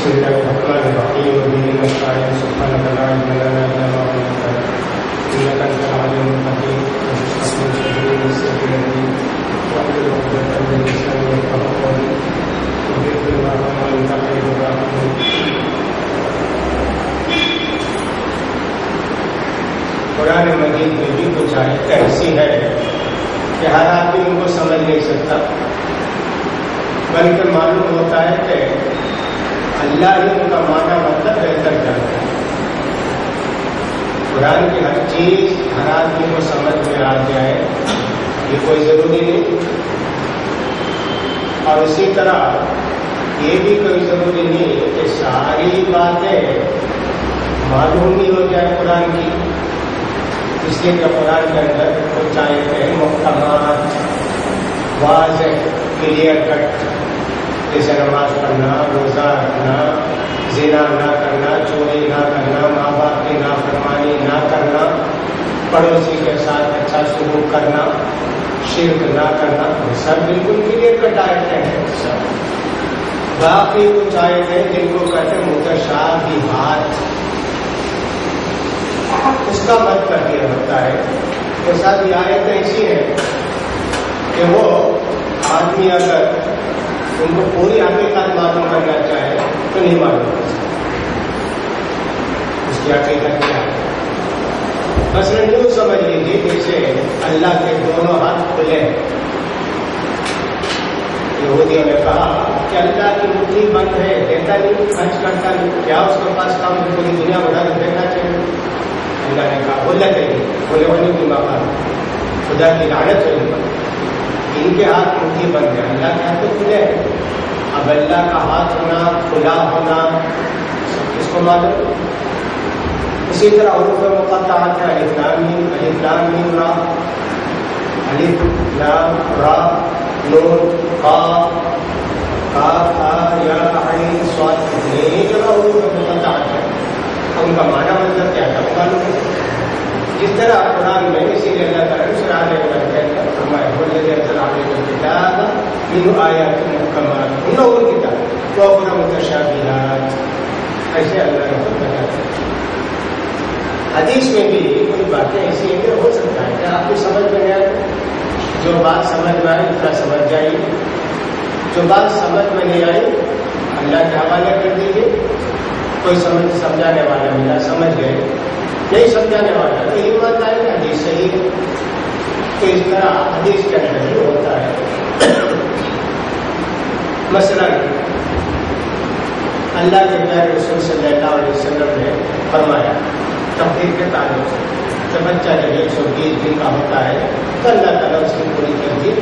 الله الرحمن الرحيم وبه نستعين سبحانك لا علم لنا إلا ما علمتنا إنك أنت العليم الحكيم واستغفر صدري ويسر لي أمري واحلل عقدة من لساني يفقهوا قولي وذكر ما أنت خير الراحمين. قرآن مجید میں بھی کچھ آیتیں ایسی ہے کہ ہر آدمی ان کو سمجھ نہیں سکتا، بلکہ معلوم ہوتا ہے کہ اللہ ہی ان کا معنی مطلب بہتر جانتا ہے. قرآن کی ہر چیز ہر آدمی کو سمجھ میں آ جائے یہ کوئی ضروری نہیں، اور اسی طرح یہ بھی کوئی ضروری نہیں کہ ساری باتیں معلوم ہی ہو جائے قرآن کی. اس لیے کہ قرآن کے اندر کچھ آیتیں محکمات واضح کلیئر کٹ، جیسے نماز پڑھنا، روزہ رکھنا، زنا نہ کرنا، چوری نہ کرنا، ماں باپ کی نافرمانی نہ کرنا، پڑوسی کے ساتھ اچھا سلوک کرنا، شرک نہ کرنا، وہ سب بالکل کلیئر کٹ آیتیں ہیں. باقی کچھ آیتیں جن کو کہتے ہیں متشابہات، اس کا مطلب یہ ہوتا ہے کہ سب یہ آیتیں ایسی ہیں کہ وہ آدمی اگر ان کو پوری حقیقت معلوم کرنا چاہے تو نہیں معلوم کر سکتا اس کی حقیقت کیا ہے. مثلا یوں سمجھ لیجیے جیسے اللہ کے دونوں ہاتھ کھلے ہیں. یہودیوں نے کہا کہ اللہ کی مٹھی بند ہے، دیتا نہیں، خرچ کرتا نہیں، کیا اس کے پاس کام پوری دنیا بڑھا کر دینا چاہیے؟ اللہ نے کہا بولنا چاہیے، بولے ہونے کی مقام خدا کی لعنت ہوئی. ان کے ہاتھ مٹھی بند ہے، اللہ کے ہاتھ تو کھلے ہیں. اب اللہ کا ہاتھ ہونا، کھلا ہونا سب کس کو معلوم. اسی طرح حروف مقطعات ہے، الف لام میم، الف لام میم را، الف لام را، نون قاف، کاف ہا یا عین صاد، یہ جگہ حروف مقطعات ہے. ان کا معنی مطلب کیا تھا معلوم ہے. جس طرح قرآن میں اسی لیے اللہ تعالیٰ نے سرانے فرمایا والذی انزل علیک الکتاب منہ آیات محکمات ہن الکتاب واخر متشابہات، ایسے اللہ نے بتایا. حدیث میں بھی کوئی باتیں ایسی ہیں کہ ہو سکتا ہے کہ آپ کو سمجھ میں نہیں آئے. جو بات سمجھ میں آئی اتنا سمجھ جائیے، جو بات سمجھ میں نہیں آئی اللہ کے حوالے کر دیجیے. کوئی سمجھانے والا ملا، سمجھ گئے، نہیں سمجھانے والا تو یہ بات آئے کہ حدیث صحیح ہے. تو اس طرح حدیث کے اندر ہی ہوتا ہے. مثلا اللہ کے پیارے رسول صلی اللہ علیہ وسلم نے فرمایا تقدیر کے تعلق سے کہ بچہ جب 120 دن کا ہوتا ہے تو اللہ تعالیٰ اس کی پوری تقدیر،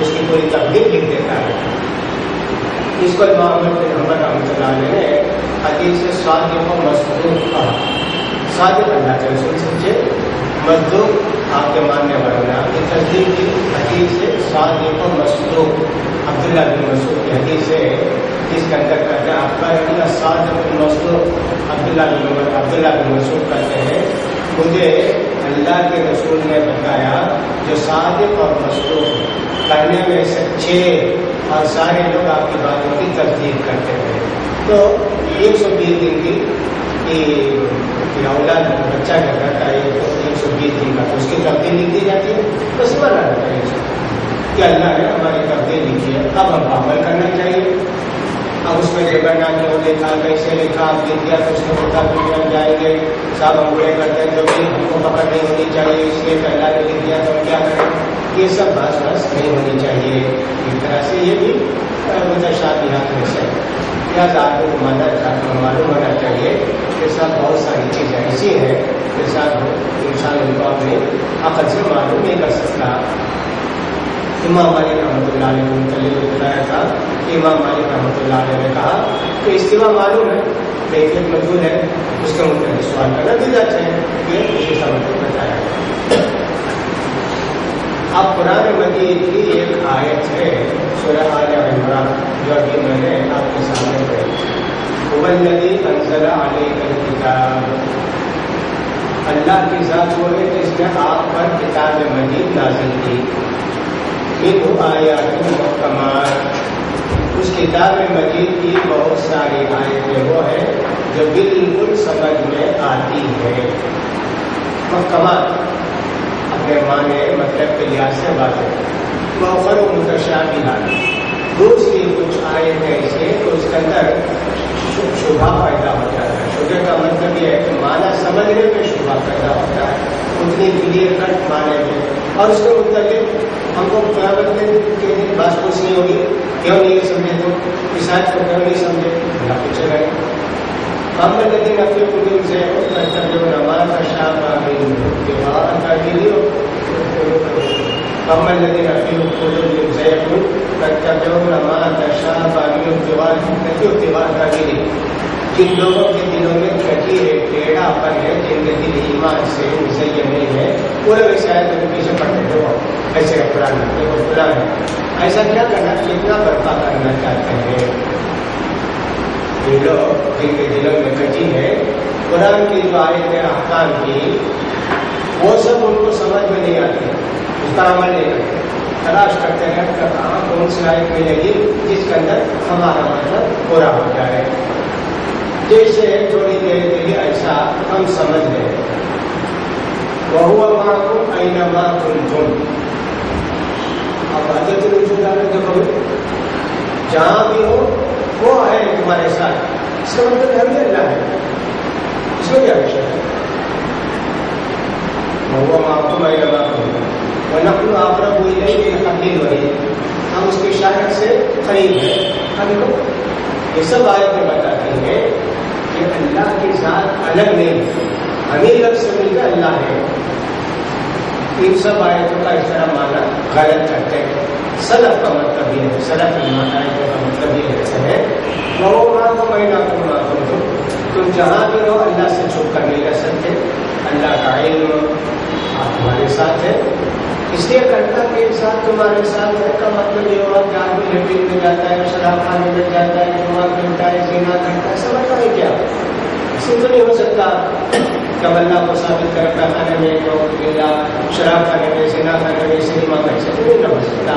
اس کی پوری تقدیر لکھ دیتا ہے. اس کو امام احمد بن حنبل رحمۃ اللہ علیہ نے حدیث سے صادق و مصدوق کہا. صادق اللہ کے رسول سمجھے، مصدوق آپ کے ماننے والوں نے آپ کی تصدیق کی. حدیث سے صادق و مصدوق عبداللہ بن مسعود کی حدیث ہے جس کے اندر کہتے ہیں اخبرنی صادق المصدوق. عبداللہ بن مسعود کہتے ہیں مجھے اللہ کے رسول نے بتایا جو صادق اور مصدوق کرنے میں سچے اور سارے لوگ آپ کی باتوں کی تصدیق کرتے ہیں. تو 120 دن کی اولاد بچہ جب رہتا ہے تو 120 دن کا تو اس کی تقدیر لکھ دی جاتی ہے. بس مانا رہتا ہے کہ اللہ نے ہماری تقدیر لکھی ہے، اب ہم عمل کرنا چاہیے. اب اس میں جگہ نہ کیوں لکھا، کیسے لکھا، آپ لکھ دیا تو اس کے مطابق ہم جائیں گے. صاحب ہم برے کرتے ہیں جو بھی ہم کو پکڑ نہیں ہونی چاہیے، اس لیے کہ اللہ نے لکھ دیا تو ہم کیا کریں. یہ سب بس نہیں ہونی چاہیے. ایک طرح سے یہ بھی متشابہات میں سے لہٰذا آپ کو معلوم ہونا چاہیے کہ سب بہت ساری چیزیں ایسی ہیں کہ ساتھ انسان ان کو اپنے عقل سے معلوم نہیں کر سکتا. امام مالک رحمۃ اللہ علیہ نے متعلق بتایا تھا کہ امام مالک رحمۃ اللہ علیہ نے کہا کہ استوا معلوم ہے، کیفیت مجہول ہے، اس کے متعلق سوال کرنا بھی جاتا ہے. یہ اسی سبب کو بتایا ہے. اب قرآن مجید کی ایک آیت ہے سورہ آل عمران جو ابھی میں نے آپ کے سامنے پڑھی. هو الذی انزل علیک الکتاب، اللہ کی ذات وہ ہے جس نے آپ پر کتاب مجید نازل کی. منہ آیات محکمات، اس کتاب مجید کی بہت ساری آیتیں وہ ہیں جو بالکل سمجھ میں آتی ہے، محکمات اپنے معنی مطلب کے لحاظ سے باتیں، وآخر متشابہات، دوسری کچھ آیتیں ایسے تو اس کے اندر شبہ پیدا ہو جاتا ہے۔ شبہ کا مطلب یہ ہے کہ معنی سمجھنے میں شبہ پیدا ہوتا ہے، اتنی کلیئر کٹ معنی میں، اور اس کے متعلق ہم کو قیامت کے دن بات پوچھنی ہوگی، کیوں نہیں سمجھے تو اس آیت کو کیوں نہیں سمجھے، اللہ پوچھے گا۔ ہم الذین فی قلوبہم زیغ فیتبعون ما تشابہ منہ ابتغاء تأویلہ، ہم الذین فی قلوبہم زیغ فیتبعون ما تشابہ منہ ابتغاء تأویلہ، جن لوگوں کے دلوں میں کھٹی ہے، ٹیڑھا پن ہے، جن کے دل ایمان سے مزین نہیں ہے، پورے وشایت کے پیچھے پڑتے تھے، وہ ایسے قرآن ہے، وہ قرآن ہے، ایسا کیا کرنا، کتنا برپا کرنا چاہتے ہیں یہ لوگ جن کے دلوں میں کھٹی ہے، قرآن کی جو آیتیں احکام کی وہ سب ان کو سمجھ میں نہیں آتی، اس کا عمل نہیں کرتے، تلاش کرتے ہیں کہ کہاں کون سی آیت ملے گی جس کے اندر ہمارا مطلب پورا ہو جائے، جیسے تھوڑی دیر کے لیے ایسا ہم سمجھ لیں، وَهُوَ مَعَكُمْ أَيْنَمَا كُنْتُمْ، اب عادت وجود آنے کے بعد جہاں بھی ہو وہ ہے تمہارے ساتھ، اس کا مطلب ہم اللہ ہے، اس میں کیا وشے ہے، وَهُوَ مَعَكُمْ أَيْنَمَا كُنْتُمْ وَنَحْنُ أَقْرَبُ إِلَيْهِ مِنْ حَبْلِ الْوَرِيدِ، ہم اس کی شاخت سے قریب ہیں۔ ہم لوگ یہ سب آیتیں بتاتی ہیں کہ اللہ کی ذات الگ نہیں ہے، ہمیں لفظ سے مل کر اللہ ہے۔ ان سب آیتوں کا اس طرح معنی غلط کرتے ہیں۔ سلف کا مطلب یہ ہے، سلف کی آیتوں کا مطلب یہ ہے وہ تم جہاں بھی ہو اللہ سے چھپ کر نہیں رہ سکتے، اللہ کا علم آپ تمہارے ساتھ ہے، اس لیے کرتا کہ انسان تمہارے ساتھ ہے کا مطلب یہ ہوا کہ آدمی لیٹرین میں جاتا ہے، شراب خانے میں جاتا ہے، جمعہ کرتا ہے، زنا کرتا ہے، سمجھتا ہے کیا؟ ایسے تو نہیں ہو سکتا کہ اللہ کو ثابت کرتا کھانے میں یا شراب کھانے میں، زنا کھانے میں، سنیما میں، ایسے تو نہیں ہو سکتا۔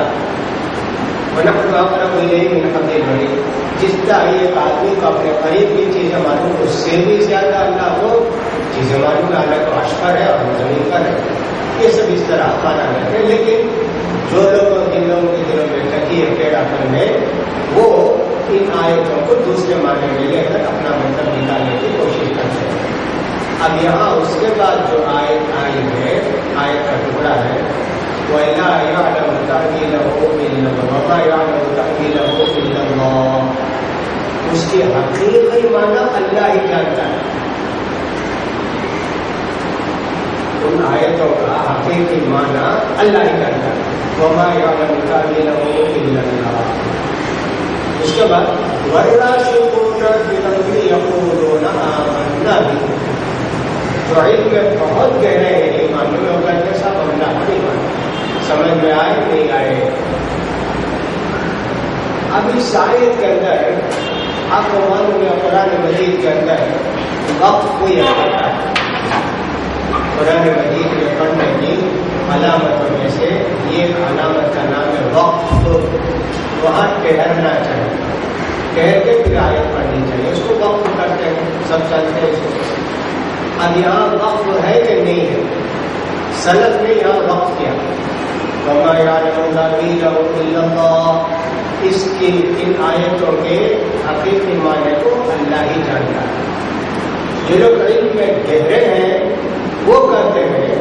وَنَحْنُ أَقْرَبُ إِلَيْهِ مِنْ حَبْلِ الْوَرِيدِ، جس طرح ایک آدمی کو اپنے قریب کی چیزیں معلوم، اس سے بھی زیادہ اللہ کو چیزیں معلوم ہے، اللہ کو عرش پر ہے اور زمین پر ہے، یہ سب اس طرح مانا کرتے ہیں۔ لیکن جو لوگوں کے دلوں میں کٹی ہے، ٹیڑھا پن ہے، وہ ان آیتوں کو دوسرے معنی میں لے کر اپنا مطلب نکالنے کی کوشش کرتے ہیں۔ اب یہاں اس کے بعد جو آیت آئی ہے، آیت کا ٹکڑا ہے، وَإِلَّا يَعْلَمُ تَأْوِيلَهُ إِلَّا اللَّهُ وَمَا يَعْلَمُ تَأْوِيلَهُ إِلَّا اللَّهُ، اس کی حقیقی معنی اللہ ہی جانتا ہے، ان آیتوں کا حقیقی معنی اللہ ہی جانتا ہے، وَمَا يَعْلَمُ تَأْوِيلَهُ إِلَّا اللَّهُ۔ اس کے بعد وَالرَّاسِخُونَ فِي الْعِلْمِ يَقُولُونَ آمَنَّا بِهِ، جو علم میں بہت گہرے ہیں، ایمان میں لوگ کہتے ہیں صاحب اللہ نہیں مانا، سمجھ میں آئے نہیں آئے۔ اب اس آیت کے اندر آپ کو معلوم ہے قرآن مجید کے اندر وقت کو یہ کرتا ہے، قرآن مجید میں پڑھنے کی علامتوں میں سے یہ علامت کا نام ہے وقت، تو وہاں ٹھہرنا چاہیے، ٹھہر کے پھر آیت پڑھنی چاہیے، اس کو وقت کرتے ہیں، سب چلتے ہیں اس کو۔ اب یہاں وقت ہے کہ نہیں ہے، سلف نے یہاں وقت کیا، وَمَا يَعْلَمُ تَأْوِيلَهُ إِلَّا اللَّهُ، اس کی ان آیتوں کے حقیقی معنی کو اللہ ہی جانتا ہے۔ جو لوگ علم میں گہرے ہیں وہ کہتے ہیں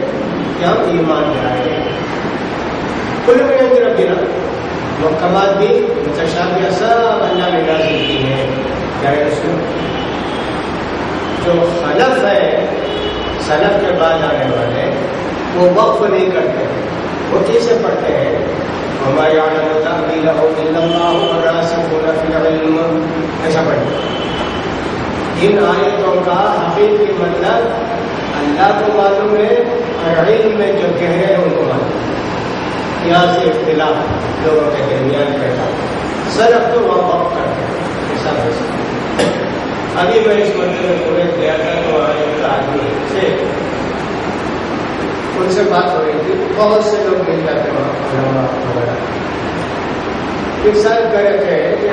کہ ہم ایمان لائے، کل من عند ربنا، محکمات بھی متشابہ سب اللہ نے نازل کی ہے، چاہے رسول۔ جو خلف ہے، سلف کے بعد آنے والے، وہ وقف نہیں کرتے، وہ کیسے پڑھتے ہیں، وَمَا يَعْلَمُ تَأْوِيلَهُ إِلَّا اللَّهُ وَالرَّاسِخُونَ فِي الْعِلْمِ، ایسا پڑھتے۔ ان آیتوں کا حقیقی مطلب اللہ کو معلوم ہے اور علم میں جو گہرے ہیں ان کو معلوم ہے۔ یہاں سے اختلاف لوگوں کے درمیان پیدا، سلف تو وہ وقف کرتے ہیں، ایسا ہو سکتا۔ ابھی میں اس مندر میں پورے گیا تھا تو ایک آدمی سے ان سے بات ہو رہی تھی، بہت سے لوگ مل جاتے وہاں علماء وغیرہ، سر کرے تھے کہ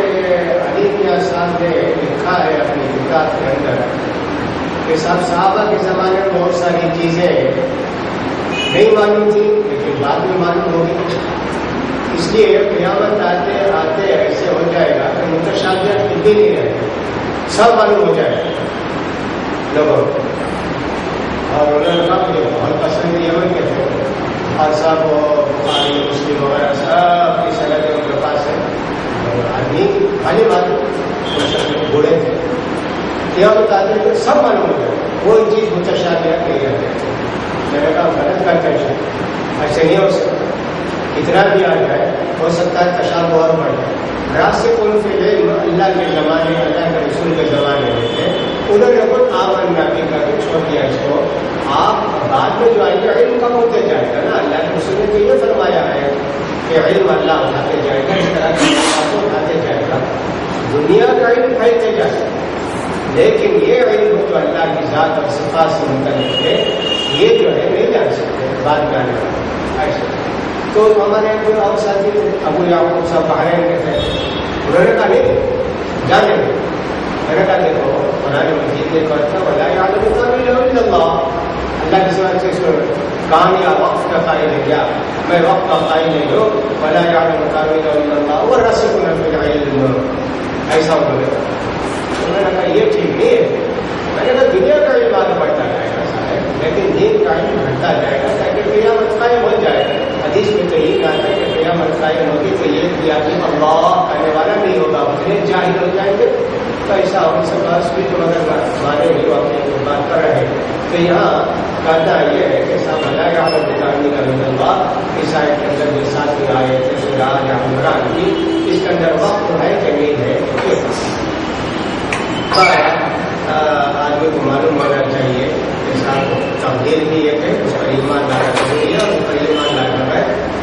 علی میاں صاحب نے لکھا ہے اپنی کتاب کے اندر کہ صحابہ کے زمانے میں بہت ساری چیزیں نہیں معلوم تھی لیکن بعد میں معلوم ہوگی، اس لیے قیامت آتے آتے ایسے ہو جائے گا کہ متشابہات کچھ بھی نہیں رہے، سب معلوم ہو جائے گا لوگوں کو۔ اور انہوں نے کہا مجھے بہت پسند یمن کے تھے اور سب بخاری مسلم وغیرہ سب کی سند ان کے پاس ہے، اور آدمی خالی معلوم بوڑھے تھے، قیامت آتے تھے سب معلوم ہو جائے، کوئی چیز متشابہات نہیں رہتے۔ میں نے کہا غلط کرتے ہیں، ایسے نہیں ہو سکتا، اتنا بھی آ جائے ہو سکتا ہے تشابہ اور بڑھ جائے۔ راسخون فی العلم اللہ کے زمانے اللہ کے رسول کے زمانے میں تھے، انہوں نے خود آمن نبی کر کے چھوڑ دیا اس کو۔ آپ بعد میں جو آئیں گے علم کم ہوتے جائے گا نا، اللہ کے رسول نے تو یہ فرمایا ہے کہ علم اللہ اٹھاتے جائے گا، اس طرح کی باتوں کو اٹھاتے جائے گا، دنیا کا علم پھیلتے جائے گا، لیکن یہ علم جو اللہ کی ذات اور صفات سے متعلق ہے یہ جو ہے نہیں جان سکتے بعد میں آنے والا ایسا۔ تو ہمارے کوئی اور ساتھی تھے ابو یعقوب صاحب بحرین میں تھے، انہوں نے کہا نہیں جانے میں نے کہا دیکھو قرآن مجید نے کہا تھا ولا یعلم تاویلہ الا اللہ، اللہ کی سوال سے کہاں یا وقت کا قائل ہے کیا؟ میں وقت کا قائل نہیں ہوں، ولا یعلم تاویلہ الا اللہ والراسخون فی العلم، ایسا بولے۔ انہوں نے کہا یہ ٹھیک نہیں ہے، میں نے کہا دنیا کا علم آگے بڑھتا جائے گا صاحب، لیکن دین کا علم بڑھتا جائے گا تاکہ قیامت قائم ہو جائے۔ حدیث میں تو یہ کہا ہے کہ قیامت قائم ہوگی تو یہ بھی آدمی اللہ کہنے والا نہیں ہوگا، اتنے جاہل ہو جائیں گے۔ تو ایسا ہم سب بات بھی تو مگر مانے نہیں واقعی بات کر رہے ہیں، تو یہاں کہنا یہ ہے کہ صاحب اللہ یعلم تاویلہ الا اللہ، اس آیت کے اندر جو ساتھی آئے تھے سورہ آل عمران کی، اس کے اندر وقت ہے کہ نہیں ہے آدمی کو معلوم ہونا چاہیے کہ صاحب تقدیر بھی ایک ہے، اس پر ایمان لانا ضروری ہے، اس پر ایمان لانا ہے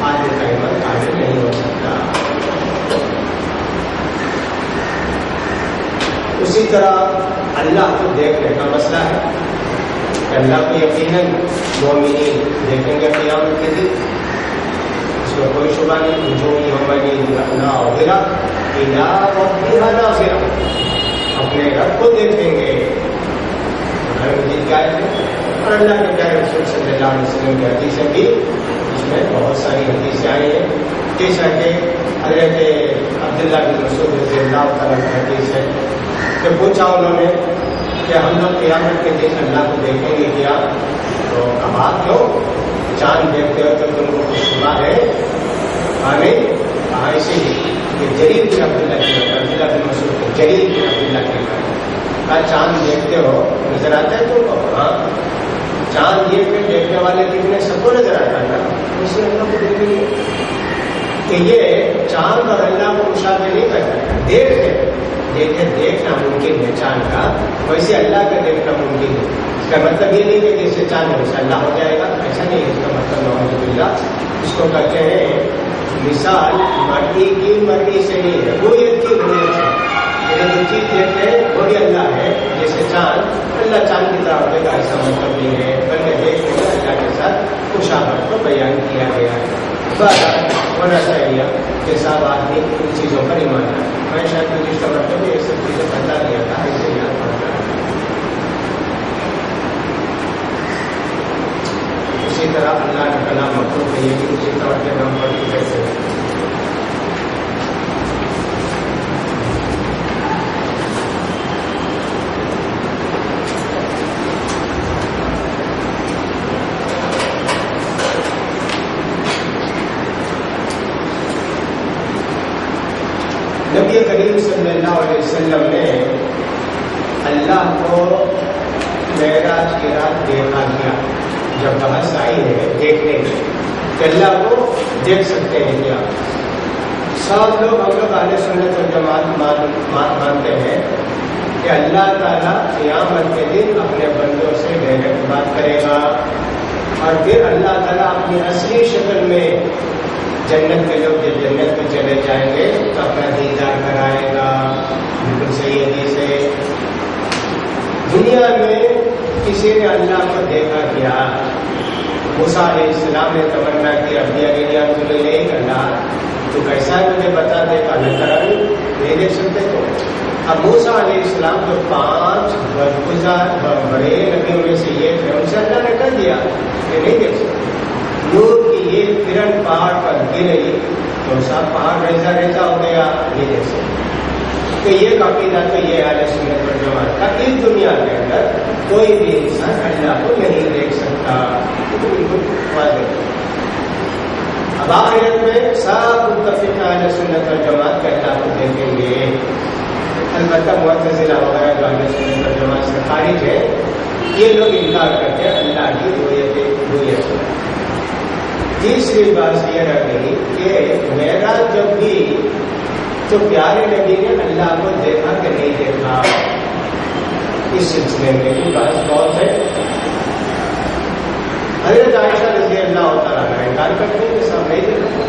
آدمی کا ایمان کامل نہیں ہو سکتا۔ اسی طرح اللہ کو دیکھنے کا مسئلہ ہے کہ اللہ کو یقیناً مومنین دیکھیں گے قیامت کے دن، اس میں کوئی شبہ نہیں، جو یومئذ ناظرہ الی ربہا ناظرہ، اپنے رب کو دیکھیں گے۔ اور اللہ کے پیارے رسول صلی اللہ علیہ وسلم کی حدیثیں بھی، اس میں بہت ساری حدیثیں آئی ہیں، جیسا کہ حضرت عبداللہ بن مسعود رضی اللہ تعالیٰ کی حدیث ہے کہ پوچھا انہوں نے کہ ہم لوگ قیامت کے دن اللہ کو دیکھیں گے کیا؟ تو کہا کیوں؟ چاند دیکھتے ہو تو تم کو کچھ شبہ ہے؟ نہیں، کہا اسی کہ جریر بن عبداللہ بن مسعود جریر بن عبداللہ کی کہا چاند دیکھتے ہو نظر آتا ہے تم کو؟ ہاں، چاند یہ پھر دیکھنے والے کتنے سب کو نظر آتا ہے نا، اسی اللہ کو دیکھیں گے کہ یہ چاند اور اللہ کو مشابہ نہیں کرتا ہے، دیکھنا ممکن ہے چاند کا، ویسے اللہ کا دیکھنا ممکن ہے۔ اس کا مطلب یہ نہیں کہ جیسے چاند ویسے اللہ ہو جائے گا، ایسا نہیں ہے اس کا مطلب نعوذ باللہ۔ اس کو کہتے ہیں مثال مٹی کی مرضی سے نہیں ہے، رویت کی رویت سے، جو چیز دیکھتے ہیں وہ بھی اللہ ہے، جیسے چاند اللہ چاند کی طرح ہوگا ایسا مطلب نہیں ہے، بلکہ دیکھنے میں اللہ کے ساتھ مشابہت کو بیان کیا گیا ہے۔ ہونا چاہیے کہ صاحب آدمی ان چیزوں پر ایمان ہے۔ میں شاید مجھے اس کا مطلب یہ سب چیزیں بتا دیا تھا، اسے یاد پڑتا ہے۔ اسی طرح اللہ کا کلام مخلوق ہے، یہ بھی اسی طرح کے نام پر کیسے نبی کریم صلی اللہ علیہ وسلم نے اللہ کو معراج کی رات دیکھا کیا، جب بحث آئی ہے دیکھنے کی کہ اللہ کو دیکھ سکتے ہیں کیا؟ سب لوگ ہم لوگ اہل سنت والجماعت مانتے ہیں کہ اللہ تعالیٰ قیامت کے دن اپنے بندوں سے ڈائریکٹ بات کرے گا، اور پھر اللہ تعالیٰ اپنی اصلی شکل میں جنت کے لوگ جب جنت میں چلے جائیں گے تو اپنا دیدار کرائے گا۔ بالکل صحیح حدیث ہے۔ دنیا میں کسی نے اللہ کو دیکھا کیا؟ موسیٰ علیہ السلام نے تمنا کی ربی ارینا اللہ، تو کیسا ہے مجھے بتا دے گا؟ اللہ تعالیٰ نہیں دیکھ سکتے تو اب موسیٰ علیہ السلام جو 5 بڑے نبیوں میں سے یہ تھے، ان سے اللہ نے کہہ دیا کہ نہیں دیکھ سکتے۔ نور کی یہ کرن پہاڑ پر گری تو سب پہاڑ ریزا ریزا ہو گیا، نہیں دیکھ سکتے۔ تو یہ عقیدہ تو یہ اہل سنت والجماعت کا، اس دنیا کے اندر کوئی بھی انسان اللہ کو نہیں دیکھ سکتا، تو بالکل واضح۔ اب آخرت میں سب متفق اہل سنت والجماعت کے اللہ کو دیکھیں گے، البتہ معتزلہ وغیرہ جو اہل سنت والجماعت سے خارج ہے، یہ لوگ انکار کرتے ہیں اللہ کی رؤیت۔ تیسری بات یہ رہ گئی کہ معراج جب بھی تو پیارے نبی نے اللہ کو دیکھا کہ نہیں دیکھا، اس سلسلے میں بھی بات بہت ہے۔ حضرت عائشہ رضی اللہ تعالیٰ عنہا انکار کرتے ہیں کہ سب نہیں دیکھا۔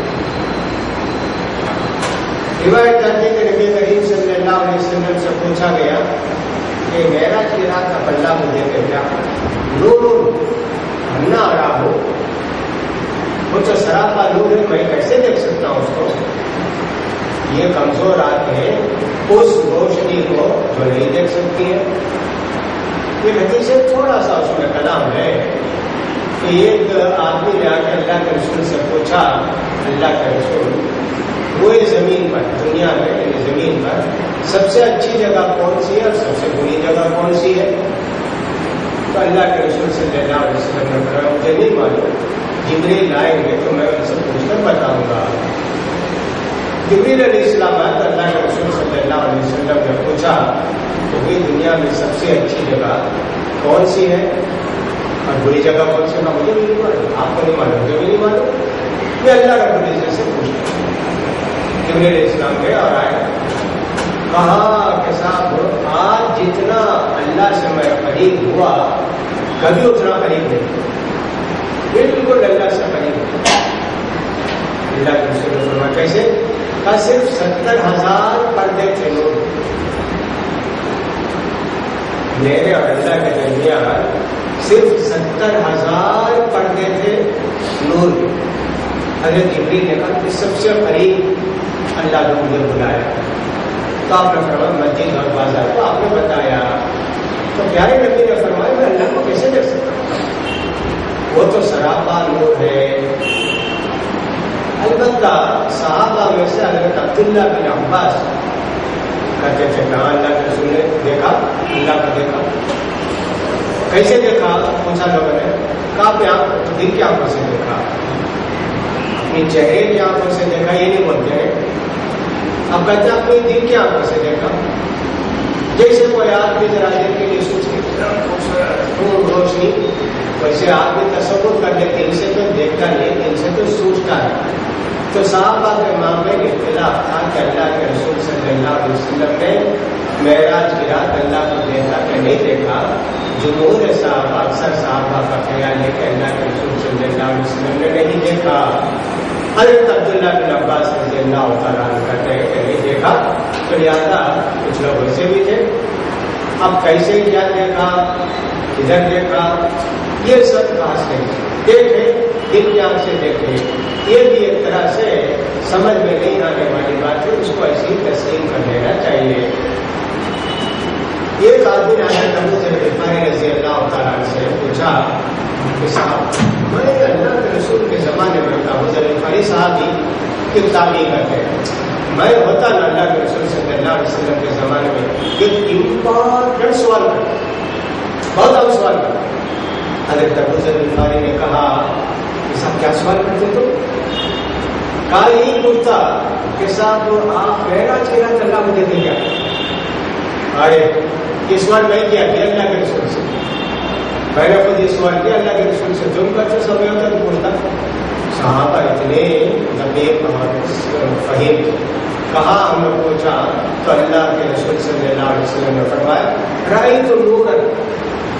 روایت آتی ہے کہ نبی کریم صلی اللہ علیہ وسلم سے پوچھا گیا کہ معراج کی رات آپ اللہ کو دیکھے کیا؟ نور نہ آ رہا ہو، وہ تو سراپا نور ہے، میں کیسے دیکھ سکتا ہوں اس کو؟ یہ کمزور آتے ہیں اس روشنی کو جو نہیں دیکھ سکتی ہے۔ یہ حدیث سے تھوڑا سا اس میں کلام ہے کہ ایک آدمی نے آ کے اللہ کے رسول سے پوچھا، اللہ کے رسول وہ زمین پر، دنیا میں یعنی زمین پر سب سے اچھی جگہ کون سی ہے اور سب سے بری جگہ کون سی ہے؟ تو اللہ کے رسول صلی اللہ علیہ وسلم نے فرمایا مجھے نہیں معلوم، جبریل آئیں گے تو میں ان سے پوچھ کر بتاؤں گا۔ جبریل علیہ السلام آئے تو اللہ کے رسول صلی اللہ علیہ وسلم نے پوچھا تو بھائی دنیا میں سب سے اچھی جگہ کون سی ہے اور بری جگہ کون سی ہے؟ مجھے بھی نہیں معلوم، آپ کو نہیں معلوم، مجھے بھی نہیں معلوم، میں اللہ رب العزت سے پوچھتا ہوں۔ جبریل علیہ السلام گئے اور آئے، کہا کہ صاحب آج جتنا اللہ سے میں قریب ہوا کبھی اتنا قریب نہیں، بالکل اللہ سے قریب ہوا۔ اللہ کے رسول نے فرمایا کیسے؟ کہا صرف 70,000 پردے تھے نور، میرے اور اللہ کے درمیان صرف 70,000 پردے تھے نور۔ حضرت جبریل نے کہا کہ سب سے قریب اللہ نے مجھے بلایا، تو آپ نے فرمایا مسجد اور بازار، تو آپ نے بتایا، تو پیارے نبی نے فرمایا میں اللہ کو کیسے دیکھ سکتا ہوں؟ وہ تو سراپا نور ہے۔ البتہ صحابہ میں سے حضرت عبداللہ بن عباس کہتے تھے کہاں اللہ کے رسول نے دیکھا، اللہ کو دیکھا۔ کیسے دیکھا؟ پوچھا لوگوں نے، کہا اپنے آپ دل کی آنکھوں سے دیکھا، اپنی چہرے کی آنکھوں سے دیکھا، یہ نہیں بولتے ہیں، اب کہتے ہیں اپنی دل کی آنکھوں سے دیکھا۔ جیسے کوئی آدمی ذرا دیر کے لیے سوچ روشنی، ویسے آدمی تصور کر لے، دل سے تو دیکھتا نہیں، دل سے تو سوچتا ہے۔ تو صحابہ کے معاملے میں اختلاف تھا کہ اللہ کے رسول صلی اللہ علیہ وسلم نے معراج کی رات اللہ کو دیکھا کہ نہیں دیکھا۔ جمہور صحابہ، اکثر صحابہ کا خیال ہے کہ اللہ کے رسول صلی اللہ علیہ وسلم نے نہیں دیکھا۔ حضرت عبداللہ بن عباس رضی اللہ تعالیٰ عنہ کہتے ہیں کہ نہیں دیکھا، تو لہٰذا کچھ لوگ ویسے بھی تھے۔ اب کیسے کیا دیکھا، کدھر دیکھا، یہ سب خاص نہیں، دیکھے دل کی آنکھ سے دیکھے، یہ بھی ایک طرح سے سمجھ میں نہیں آنے والی بات ہے، اس کو ایسی تسلیم کر لینا چاہیے۔ ایک آدمی نے حضرت ابو ذر غفاری رضی اللہ تعالیٰ عنہ سے پوچھا کہ صاحب میں اللہ کے رسول کے زمانے میں تھا، ابو ذر غفاری صحابی کی تابعی کرتے ہیں، میں ہوتا نا اللہ کے رسول صلی اللہ علیہ وسلم کے زمانے میں ایک امپورٹنٹ سوال کرتا، بہت اہم سوال کرتا۔ حضرت ابو ذر غفاری نے کہا کہ صاحب کیا سوال کرتے تو؟ کہا یہی پوچھتا کہ صاحب آپ معراج کی رات اللہ کو دیکھیں کیا؟ آئے یہ سوال میں کیا اللہ کے رسول سے، میں نے خود یہ سوال کیا اللہ کے رسول سے، تم کرتے سب ہوتا تو پوچھتا۔ صحابہ اتنے لبیک فہیم، کہاں ہم نے پوچھا تو اللہ کے رسول صلی اللہ علیہ وسلم نے فرمایا رائے تو نور،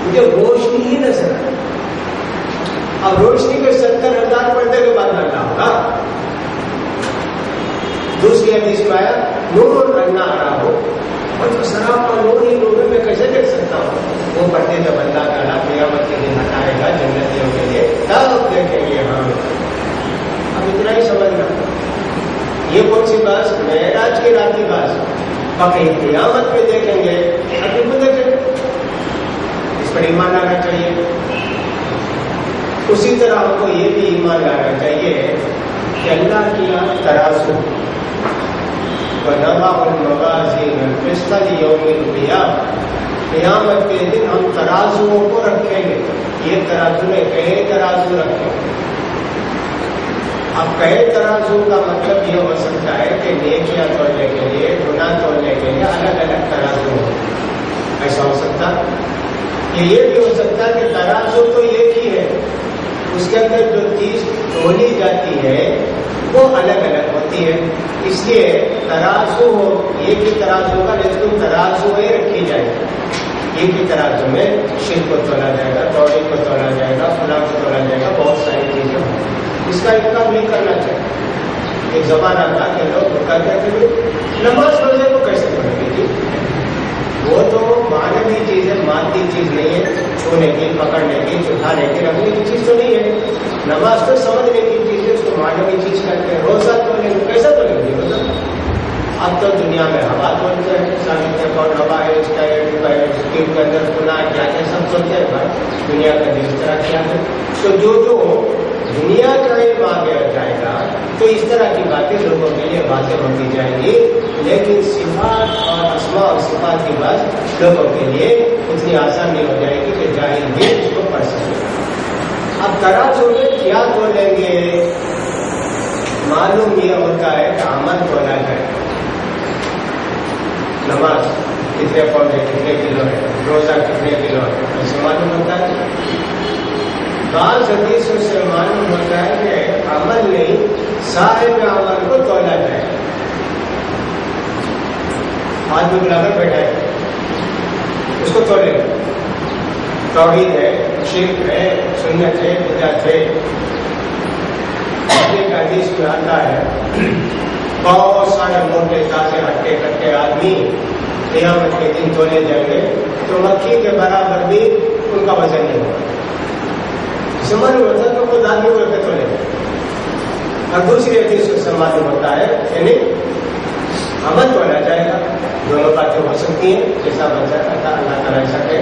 مجھے روشنی ہی نظر آئی۔ اب روشنی کو 70,000 پردے کے بعد ڈالنا ہوگا۔ دوسری حدیث میں آیا نور رنگنا آ رہا ہو، اور تو سراپا نور ہی نور میں کیسے دیکھ سکتا ہوں؟ وہ پردے جب اللہ تعالیٰ قیامت کے دن ہٹائے گا جنتیوں کے لیے تب دیکھیں گے ہم۔ اب اتنا ہی سمجھنا، باقی قیامت میں دیکھیں گے ابھی کو دیکھیں گے، اس پر ایمان لانا چاہیے. اسی طرح ہم کو یہ بھی ایمان لانا چاہیے کہ اللہ کی ترازو وَنَضَعُ الْمَوَازِينَ الْقِسْطَ لِيَوْمِ الْقِيَامَةِ، قیامت کے دن ہم ترازوؤں کو رکھیں گے. یہ ترازو میں کئی ترازو رکھیں گے. اب کئی ترازو کا مطلب یہ ہو سکتا ہے کہ نیکیاں تولنے کے لیے، گناہ تولنے کے لیے الگ الگ ترازو ہو. ایسا ہو سکتا. یہ بھی ہو سکتا ہے کہ ترازو تو ایک ہی ہے، اس کے اندر جو چیز تولی جاتی ہے وہ الگ الگ ہوتی ہے. اس لیے ترازو ہو ایک ہی ترازو کا، لیکن ترازو رکھی جائے گی. ایک ہی ترازو میں شرک کو تولا جائے گا، توحید کو تولا جائے گا، فلاں کو تولا جائے گا، بہت ساری چیزیں ہوں. اس کا انکار نہیں کرنا چاہیے. ایک زمانہ تھا کہ لوگ کہتے تھے نماز پڑھنے کو کیسے پڑھیں گے جی، وہ تو معنوی چیز ہے، مادی چیز نہیں ہے. چھونے کی، پکڑنے کی، چٹھانے کی، رکھنے کی چیز تو نہیں ہے. نماز تو سمجھنے کی چیز ہے، اس کو معنوی چیز کرتے ہیں. روزہ تو نہیں، کیسا تو نہیں روزہ. اب تو دنیا میں ہوا بولتے ہیں، سامنے کون ہوا ہے، اس کا اسکیم کے اندر سنا کیا کیا سب سوچتے ہیں. بھائی دنیا کا جس طرح کیا ہے تو جو دنیا کا علم آگے جائے گا تو اس طرح کی باتیں لوگوں کے لیے واضح ہوتی جائیں گی. لیکن صفات اور اسماء اور صفات کی بات لوگوں کے لیے اتنی آسان نہیں ہو جائے گی کہ جاہل بھی اس کو پڑھ سکے. اب ترازو میں کیا تولیں گے؟ معلوم یہ ہوتا ہے کہ عمل تولا جائے. نماز کتنے پاؤنڈ ہے، کتنے کلو ہے، روزہ کتنے کلو ہے، ایسے معلوم ہوتا ہے. بعض حدیثوں سے معلوم ہوتا ہے کہ عمل نہیں، صاحب عمل کو تولا جائے. آدمی بلا کر بیٹھا ہے، اس کو تولے. توحید ہے، شرک ہے، سنت ہے، بدعت ہے. ایک حدیث میں آتا ہے بہت سارے موٹے تازے ہٹے کٹے آدمی قیامت کے دن تولے جائیں گے تو مکھی کے برابر بھی ان کا وزن نہیں ہوگا. معلوم ہوتا ہے تو خود آدمی کو رکھے تولے. اور دوسری حدیث سے معلوم ہوتا ہے یعنی عمل تولا جائے گا. دونوں باتیں ہو سکتی ہیں، جیسا بچہ اللہ تعالیٰ ایسا کہ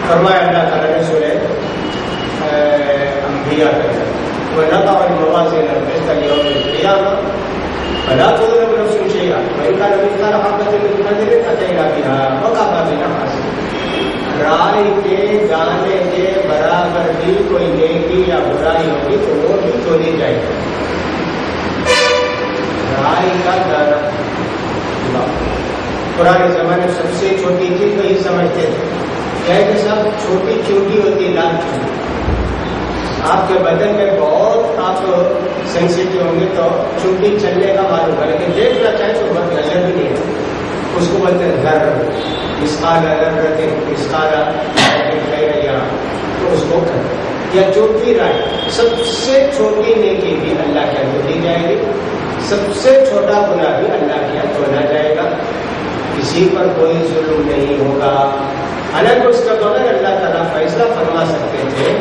فرمایا اللہ تعالیٰ نے سورہ انبیاء کے وَنَضَعُ الْمَوَازِينَ الْقِسْطَ لِيَوْمِ الْقِيَامَةِ فَلَا تُظْلَمُ نَفْسٌ شَيْئًا وَإِنْ كَانَ مِثْقَالَ حَبَّةٍ مِنْ خَرْدَلٍ أَتَيْنَا بِهَا وَكَفَىٰ بِنَا حَاسِبِينَ. رائے کے دانے کے برابر بھی کوئی نیکی یا برائی ہوگی تو وہ بھی تولی جائے گی. رائے کا دانا پرانے زمانے میں سب سے چھوٹی چیز وہی سمجھتے تھے. کیا ہے کہ سب چھوٹی چھوٹی ہوتی لال چیز. آپ کے بدن میں بہت آپ سینسیٹیو ہوں گے تو چھٹی چلنے کا معلوم ہے، لیکن دیکھنا چاہے تو بہت نظر بھی نہیں ہے. اس کو بولتے ہیں ذر، مسقال ذرۃ، مسقال خیرہ، تو اس کو کرتے. یا چھوٹی رائے، سب سے چھوٹی نیکی بھی اللہ کے ہاں دی جائے گی، سب سے چھوٹا گناہ بھی اللہ کے ہاں تولا جائے گا. کسی پر کوئی ظلم نہیں ہوگا. حالانکہ اس کا بغیر اللہ تعالیٰ فیصلہ فرما سکتے تھے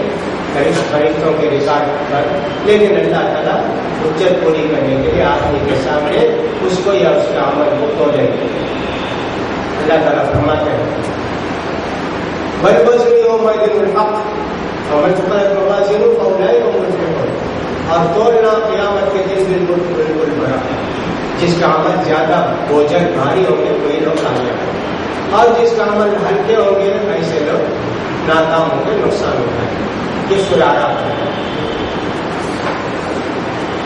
فرشتوں کے ریکارڈ پر، لیکن اللہ تعالیٰ حجت پوری کرنے کے لیے آدمی کے سامنے اس کو یا اس کے عمل کو تولے گے. اللہ تعالیٰ فرماتے ہیں وَالْوَزْنُ يَوْمَئِذٍ الْحَقُّ وَمَنْ ثُقِلَتْ مَوَازِينُهُ فَأُولَٰئِكَ هُمُ الْمُفْلِحُونَ. اور تولنا قیامت کے دن بالکل برابر. جس کا عمل زیادہ بوجھل بھاری ہوں گے وہی لوگ کامیاب ہیں، اور جس کا عمل ہلکے ہوں گے ایسے لوگ ناکام ہوں گے، نقصان ہوگا. یہ سرارا ہے.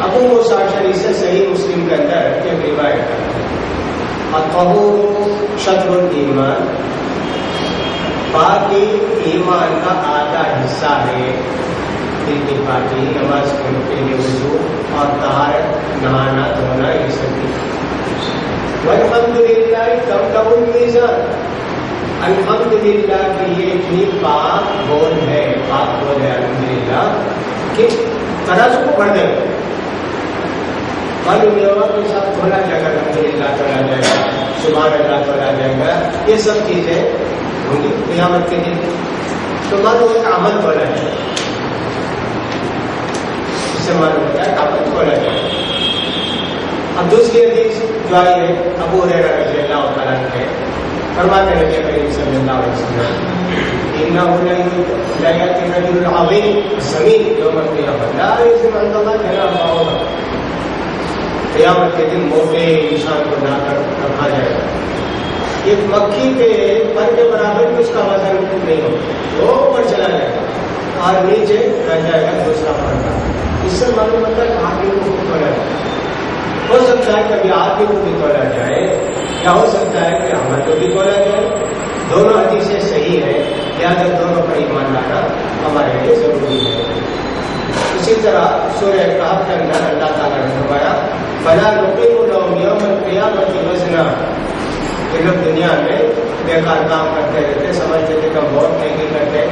ابو موسیٰ اشعری سے صحیح مسلم کے اندر ایک روایت ہے الطہور شطر الایمان، پاکی ایمان کا آدھا حصہ ہے. دل کی پاکی، نماز کے لیے وضو اور طہارت، نہانا دھونا، یہ سب والحمدللہ تملأ المیزان. الحمدللہ کی یہ اتنی پاک بول ہے، پاک بول ہے الحمدللہ کہ ترازو کو بڑھ دے. معلوم یہ ہوگا کہ سب تولا جائے گا، الحمدللہ تولا جائے گا، سبحان اللہ تولا جائے گا، یہ سب چیزیں ہوں گی قیامت کے دن. تو معلوم ہے کہ عمل تولا جائے گا. اس سے معلوم ہوتا ہے کہ عمل تولا جائے گا. اب دوسری حدیث جو آئی ہے ابو ہریرہ رضی اللہ تعالیٰ عنہ فرماتے ہیں نبی کریم صلی اللہ علیہ وسلم انه لا ياتي الرجل العظيم السمين يوم القيامه لا يزن عند الله جناح بعوضه قیامت کے دن موٹے انسان کو لا کر رکھا جائے گا ایک مکھی کے پر کے برابر بھی اس کا وزن نہیں ہوگا وہ اوپر چلا جائے گا اور نیچے رہ جائے گا دوسرا پڑھنا اس سے معلوم ہوتا ہے کہ آدمی کو بھی تولا جائے ہو سکتا ہے کبھی آدمی کو بھی تولا جائے یا ہو سکتا ہے کہ ہمارے کو بھی تولا جائے دونوں حدیثیں صحیح ہے لہٰذا دونوں پر ایمان لانا ہمارے لیے ضروری ہے اسی طرح سورہ کہف کے اندر اللہ تعالیٰ نے فرمایا فلا نقیم لهم یوم القیامۃ وزنا یہ لوگ دنیا میں بیکار کام کرتے رہتے سمجھتے تھے کہ ہم بہت نیکی کرتے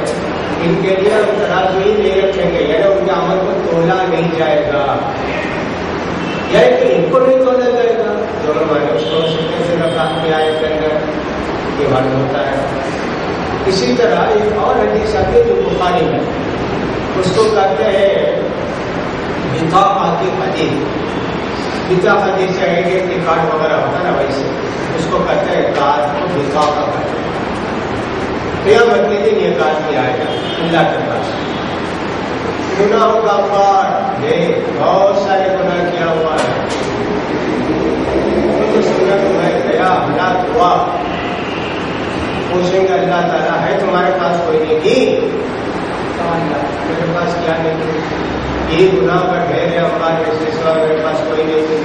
ان کے لیے ہم ترازو ہی نہیں رکھیں گے یعنی ان کے عمل کو تولا نہیں جائے گا یا کہ ان کو نہیں تولا جائے گا دونوں معنی اس کو سکتے سے رکھا کے آئے کے اندر یہ معلوم ہوتا ہے اسی طرح ایک اور حدیث آتی ہے جو بخاری میں اس کو کہتے ہیں بطاقہ کی حدیث بطاقہ حدیث سے ایک ایک کارڈ وغیرہ ہوتا ہے نا ویسے اس کو کہتے ہیں کارڈ کو بطاقہ کہتے ہیں قیامت کے دن یہ کارڈ کیا آئے گا اللہ کے پاس گناہوں کا پار بہت سارے گناہ کیا ہوا ہے تو سنت میں گیا ہلاک ہوا پوچھیں گے اللہ تعالیٰ ہے تمہارے پاس کوئی نیکی میرے پاس کیا نہیں یہ گناہ کا ڈھیر ہے ہمارے سوا میرے پاس کوئی نہیں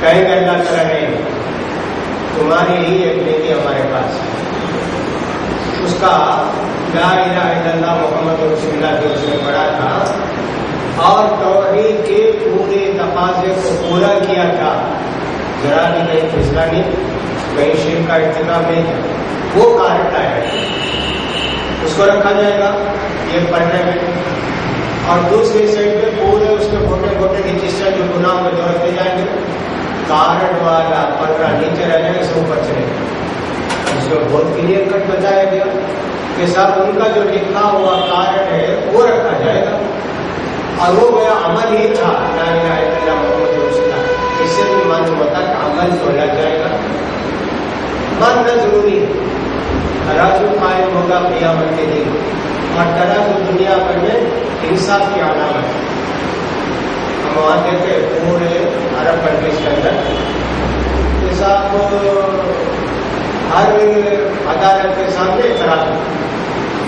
کہیں گے اللہ تعالیٰ نہیں تمہاری ہی ایک نیکی ہمارے پاس اس کا لا الہ الا اللہ محمد رسول اللہ جو اس نے پڑھا تھا اور توحید کے پورے تقاضے کو پورا کیا تھا ذرا بھی کہیں پھسلا نہیں کہیں شرک کا ارتکاب نہیں تھا وہ کارڈ ہے اس کو رکھا جائے گا یہ پڑھنے میں اور دوسری سائڈ پہ پورے اس کے موٹے موٹے کی چیزیں جو گناہ میں جو رکھتے جائیں گے کارڈ والا پڑھنا نیچے رہ جائے گا سب اوپر چلے گا اس کو بہت کلیئر کٹ بتایا گیا کہ صاحب ان کا جو لکھا ہوا کارڈ ہے وہ رکھا جائے گا اور وہ میرا عمل ہی تھا لا الہ الا اللہ محمد رسول اللہ اس سے بھی معلوم ہوتا کہ عمل تولا جائے گا ماننا ضروری ہے ترازو قائم ہوگا قیامت کے دن اور ترازو دنیا بھر میں انصاف کی علامت ہے ہم وہاں دیکھتے پورے عرب کنٹریز کے اندر کہ صاحب ہر عدالت کے سامنے ترازو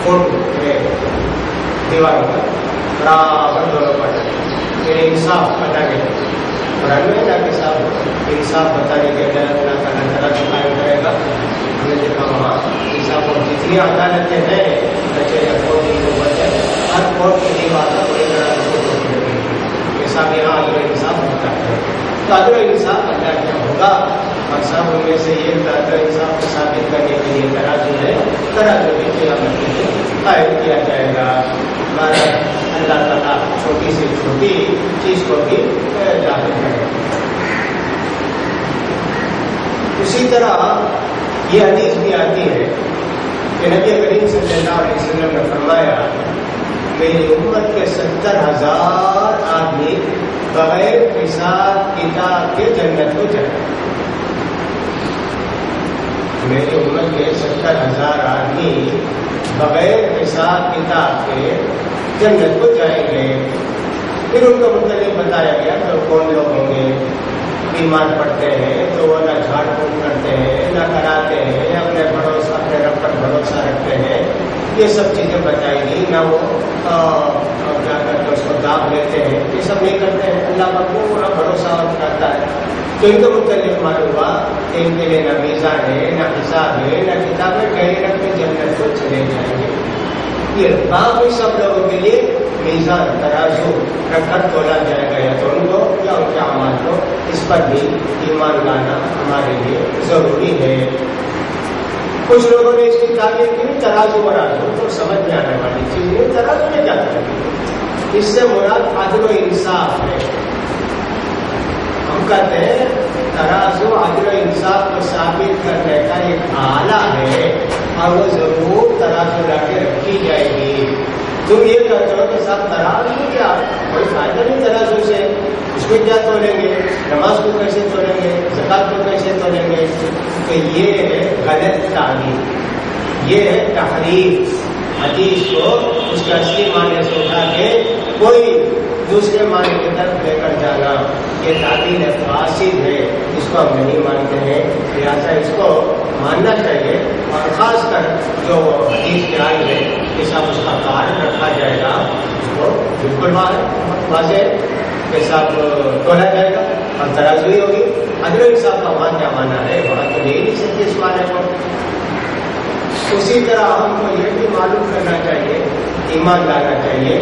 فوٹو دیواروں پر برابر دونوں پر یہ انصاف بتانے اور اللہ کے ساتھ انصاف بتانے کے لیے اللہ تعالیٰ ترازو قائم کرے گا ہم نے دیکھا وہاں انصاف اور جتنی عدالتیں ہیں بچے یا فوجی کو بچے ہر کورٹ کی دیوار پر بڑی طرح کو روکنے لگی یہ سب یہاں عدل و انصاف ہوتا ہے تو عدل و انصاف اللہ کیا ہوگا اور سب ان میں سے یہ عدل و انصاف کو ثابت کرنے کے لیے ترازو ہے ترازو بھی قیامت کے لیے قائم کیا جائے گا ہمارا اللہ تعالیٰ چھوٹی سے چھوٹی چیز کو بھی ظاہر کرے گا اسی طرح یہ حدیث بھی آتی ہے کہ نبی کریم صلی اللہ علیہ وسلم نے فرمایا میری امت کے 70,000 آدمی بغیر حساب کتاب کے جنت کو جائیں میری امت کے 70,000 آدمی بغیر حساب کتاب کے جنت کو جائیں گے پھر ان کو مختلف بتایا گیا تو کون لوگ ہوں گے ایمان پڑھتے ہیں تو وہ نہ جھاڑ پھونک کرتے ہیں نہ کراتے ہیں اپنے بھروسہ اپنے رب پر بھروسہ رکھتے ہیں یہ سب چیزیں بتائی گئی نہ وہ کیا کرتے اس کو داغ لیتے ہیں یہ سب نہیں کرتے ہیں اللہ کا پورا بھروسہ کرتا ہے تو ان کو مختلف معلوم ہوا کہ ان کے لیے نہ میزان ہے نہ حساب ہے نہ کتاب ہے کہیں رکھ کے جنت کو چلے جائیں گے یہ باقی سب لوگوں کے لیے میزان ترازو رکھ کر تولا جائے گا یا تو ان کو یا ان کے اعمال کو اس پر بھی ایمان لانا ہمارے لیے ضروری ہے کچھ لوگوں نے اس کی تعلیم کی ترازو برازو تو سمجھ میں آنے والی چیز نہیں ترازو میں جاتا ہے اس سے مراد عدل و انصاف ہے ہم کہتے ہیں ترازو عدل و انصاف کو ثابت کرنے کا ایک آلہ ہے اور وہ ضرور ترازو لا کے رکھی جائے گی تم یہ کہتے ہو کہ صاحب ترازو کیا کوئی فائدہ نہیں ترازو سے اس اس میں کیا تولیں گے، نماز کو کیسے تولیں گے، زکات کو کیسے تولیں گے؟ تو یہ ہے غلط تعلیم، یہ ہے تحریف، حدیث کو اس کے اصلی معنی سے اٹھا کے کوئی دوسرے معنی کی طرف لے کر جانا، یہ تعبیر فاسد ہے، اس کو ہم نہیں مانتے ہیں، لہٰذا اس کو ماننا چاہیے، اور خاص کر جو حدیث کے آئی ہے کہ صاحب اس کا کارڈ رکھا جائے گا، وہ بالکل واضح ہے کہ صاحب تولا جائے گا اور ترازوی ہوگی، حضرت صاحب کا وہاں کیا مانا ہے، وہاں تو لے نہیں سکتی اس معنی کو۔ اسی طرح ہم کو یہ بھی معلوم کرنا چاہیے، ایمان لانا چاہیے،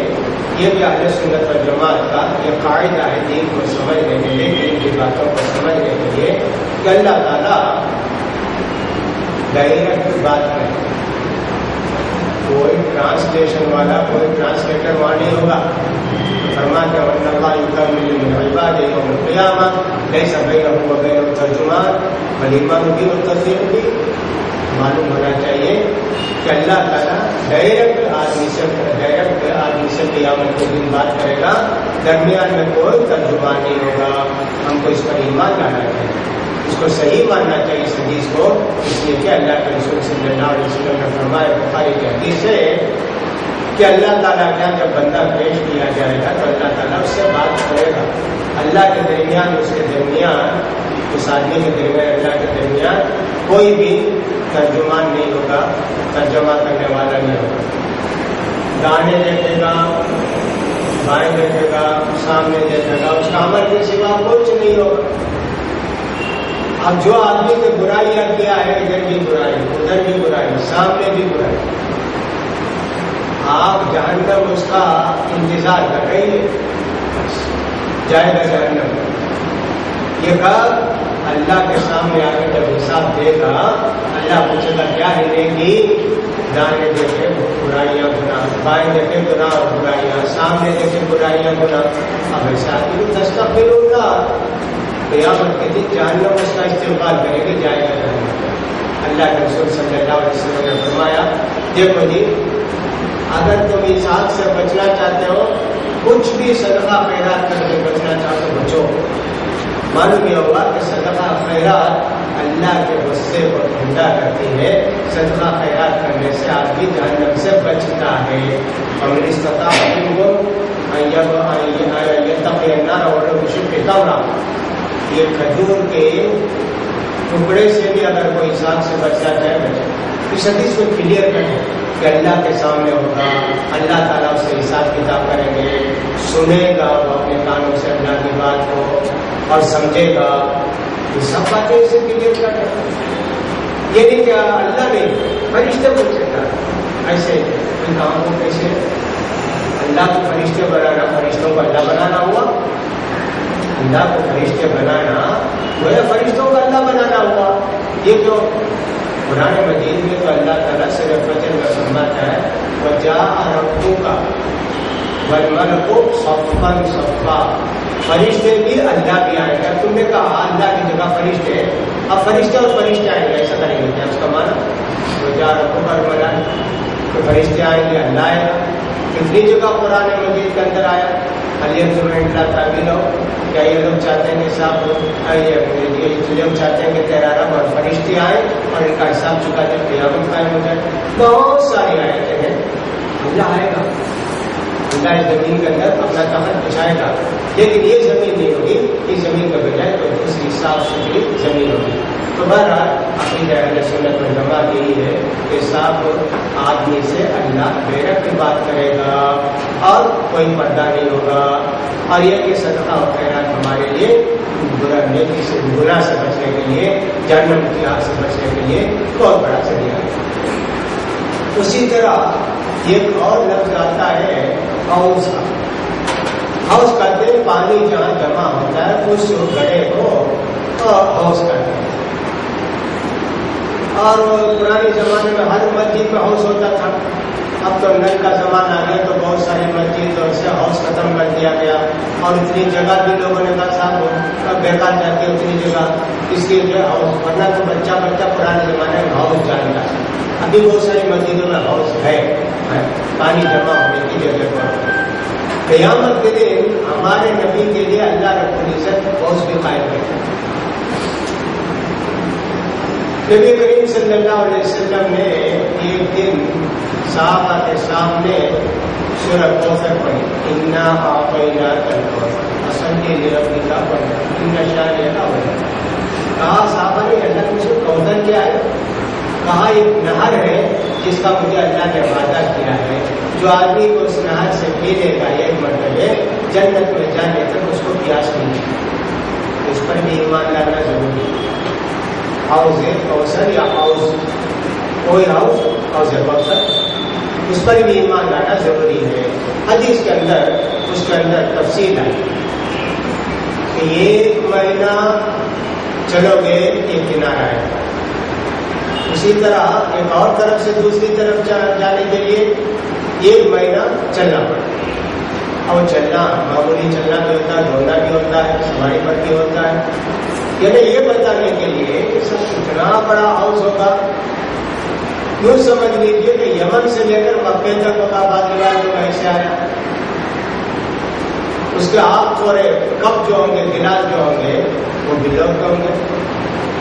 یہ بھی اہل سنت والجماعت کا یہ قاعدہ ہے دین کو سمجھنے کے لیے، دین کی باتوں کو سمجھنے کے لیے، کہ اللہ تعالیٰ ڈائریکٹ بات کرے، کوئی ٹرانسلیشن والا، کوئی ٹرانسلیٹر وہاں نہیں ہوگا۔ فرماتے ہیں ان اللہ یکمل من عبادہ یوم القیامہ لیس بینہ وبین ترجمان والایمان بھی والتصدیق بھی۔ معلوم ہونا چاہیے کہ اللہ تعالیٰ ڈائریکٹ آدمی سے قیامت کے دن بات کرے گا، درمیان میں کوئی ترجمان نہیں ہوگا۔ ہم کو اس پر ایمان لانا چاہیے، اس کو صحیح ماننا چاہیے اس حدیث کو، اس لیے کہ اللہ کے رسول صلی اللہ علیہ وسلم نے فرمایا، بخاری کی حدیث ہے کہ اللہ تعالیٰ کا جب بندہ پیش کیا جائے گا تو اللہ تعالیٰ اس سے بات کرے گا، اللہ کے درمیان، اس کے درمیان، اس آدمی کے درمیان، اللہ کے درمیان کوئی بھی ترجمان نہیں ہوگا، ترجمہ کرنے والا نہیں ہوگا۔ دانے دیکھے گا، بائیں دیکھے گا، سامنے دیکھے گا، اس کا عمل کے سوا کچھ نہیں ہوگا۔ اب جو آدمی نے برائیاں کیا ہے، ادھر بھی برائی، ادھر بھی برائی، سامنے بھی برائی، آپ جہنم اس کا انتظار کر رہی ہے، جائے گا جہنم۔ یہ کہا اللہ کے سامنے آ کے جب حساب دے گا، اللہ پوچھے گا کیا ہلے گی، دانے دیکھے برائیاں گناہ، بائیں دیکھے گناہ اور برائیاں، سامنے دیکھے برائیاں گناہ۔ اب ایسا تستغفر اللہ، قیامت کے دن جہنم اس کا استقبال کرے گی، جائے گا جہنم۔ اللہ کے رسول صلی اللہ علیہ وسلم نے فرمایا، دیکھو جی، اگر تم اس آگ سے بچنا چاہتے ہو، کچھ بھی صدقہ خیرات کر کے بچنا چاہتے ہو، بچو۔ معلوم یہ ہوگا کہ صدقہ خیرات اللہ کے غصے کو ٹھنڈا کرتی ہے، صدقہ خیرات کرنے سے آدمی جہنم سے بچتا ہے۔ فمن استطاع منکم ان یتقی النار ولو بشق تمرہ، یہ کھجور کے ٹکڑے سے بھی اگر کوئی آگ سے بچنا چاہے بچے۔ اس حدیث کو کلیئر کریں کہ اللہ کے سامنے ہوگا، اللہ تعالیٰ اسے حساب کتاب کریں گے، سنے گا وہ اپنے کانوں سے اللہ کی بات کو اور سمجھے گا، یہ سب باتیں اسے کلیئر کر رہے ہیں۔ یہ نہیں کہ اللہ نے فرشتے کو چیتا ایسے ان کاموں کو کیسے اللہ کو فرشتے بنانا، فرشتوں کو اللہ بنانا ہوا، اللہ کو فرشتے بنانا وہ فرشتوں کو اللہ بنانا ہوا۔ یہ تو قرآن مجید میں تو اللہ تعالیٰ صرف وچن کا فرماتا ہے، وَجَاءَ رَبُّكَ وَالْمَلَكُ صَفًّا صَفًّا، فرشتے بھی اللہ بھی آئے گا۔ تم نے کہا اللہ کی جگہ فرشتے، اب فرشتے اور فرشتے آئیں گے، ایسا کریں گے کیا اس کا معنی؟ وَجَاءَ رَبُّكَ وَالْمَلَائِكَةُ، تو فرشتے آئیں گے، اللہ آئے گا۔ کتنی جگہ قرآن مجید کے اندر آیا، تعبیر ہو، کیا یہ لوگ چاہتے ہیں کہ صاحب یہ لوگ چاہتے ہیں کہ تیرا رب اور فرشتے آئے اور ان کا حساب چکا دے، قیامت قائم ہو جائے۔ بہت ساری آیتیں ہیں، اللہ آئے گا، اللہ اس زمین کے اندر اپنا تخت بچھائے گا، لیکن یہ زمین نہیں ہوگی، اس زمین کے بجائے کوئی دوسری صاف ستھری زمین ہوگی۔ تو بہرحال عقیدہ اہل سنت والجماعت یہی ہے کہ صاحب آدمی سے اللہ ڈائریکٹ بات کرے گا اور کوئی پردہ نہیں ہوگا، اور یہ کہ صدقہ اور خیرات ہمارے لیے نیکی سے، گناہ سے بچنے کے لیے، جہنم کی آگ سے بچنے کے لیے بہت بڑا ذریعہ ہے۔ اسی طرح ایک اور لفظ آتا ہے حوض کا۔ حوض کہتے ہیں پانی جہاں جمع ہوتا ہے اس گڑھے کو حوض کہتے ہیں۔ اور پرانے زمانے میں ہر مسجد میں حوض ہوتا تھا، اب تو نل کا زمانہ آ گیا تو بہت ساری مسجد اور سے حوض ختم کر دیا گیا، اور اتنی جگہ بھی لوگوں نے کہا صاحب بیکار جاتی ہے اتنی جگہ، اس لیے جو حوض، ورنہ تو بچہ پرانے زمانے میں حوض جانتا ہے۔ ابھی بہت ساری مسجدوں میں حوض ہے، پانی جمع ہونے کی جگہ پر۔ قیامت کے دن ہمارے نبی کے لیے اللہ رب العزت حوض بھی قائم کرے. نبی کریم صلی اللہ علیہ وسلم نے ایک دن صحابہ کے سامنے سورہ کوثر پڑھی. انا اعطیناک الکوثر اصل کے لیے ربی کا پڑھا ان شانئک ابتر. کہا صحابہ نے اللہ مجھے کوثر کیا ہے؟ کہا ایک نہر ہے جس کا مجھے اللہ نے وعدہ کیا ہے، جو آدمی کو اس نہر سے پی لے گا ایک مرتبہ جنت میں جانے تک اس کو پیاس نہیں ہے. اس پر بھی ایمان لانا ضروری ہے. حوض کوثر یا حوض کوئی حوض حوض کوثر اس پر بھی ایمان لانا ضروری ہے. حدیث کے اندر اس کے اندر تفصیل ہے کہ 1 مہینہ چلو گے ایک کنارہ ہے، اسی طرح ایک اور طرف سے دوسری طرف جانے کے لیے 1 مہینہ چلنا پڑتا. اور چلنا معمولی چلنا بھی ہوتا ہے، دوڑنا بھی ہوتا ہے، سواری پر بھی ہوتا ہے. یعنی یہ بتانے کے لیے کہ سب اتنا بڑا ہاؤس ہوگا. یوں سمجھ لیجیے کہ یمن سے لے کر مکے تک کا بازار جو ایسے آیا، اس کے ہاتھ تھوڑے کپ جو ہوں گے، گلاس جو ہوں گے، وہ بلو کے ہوں گے.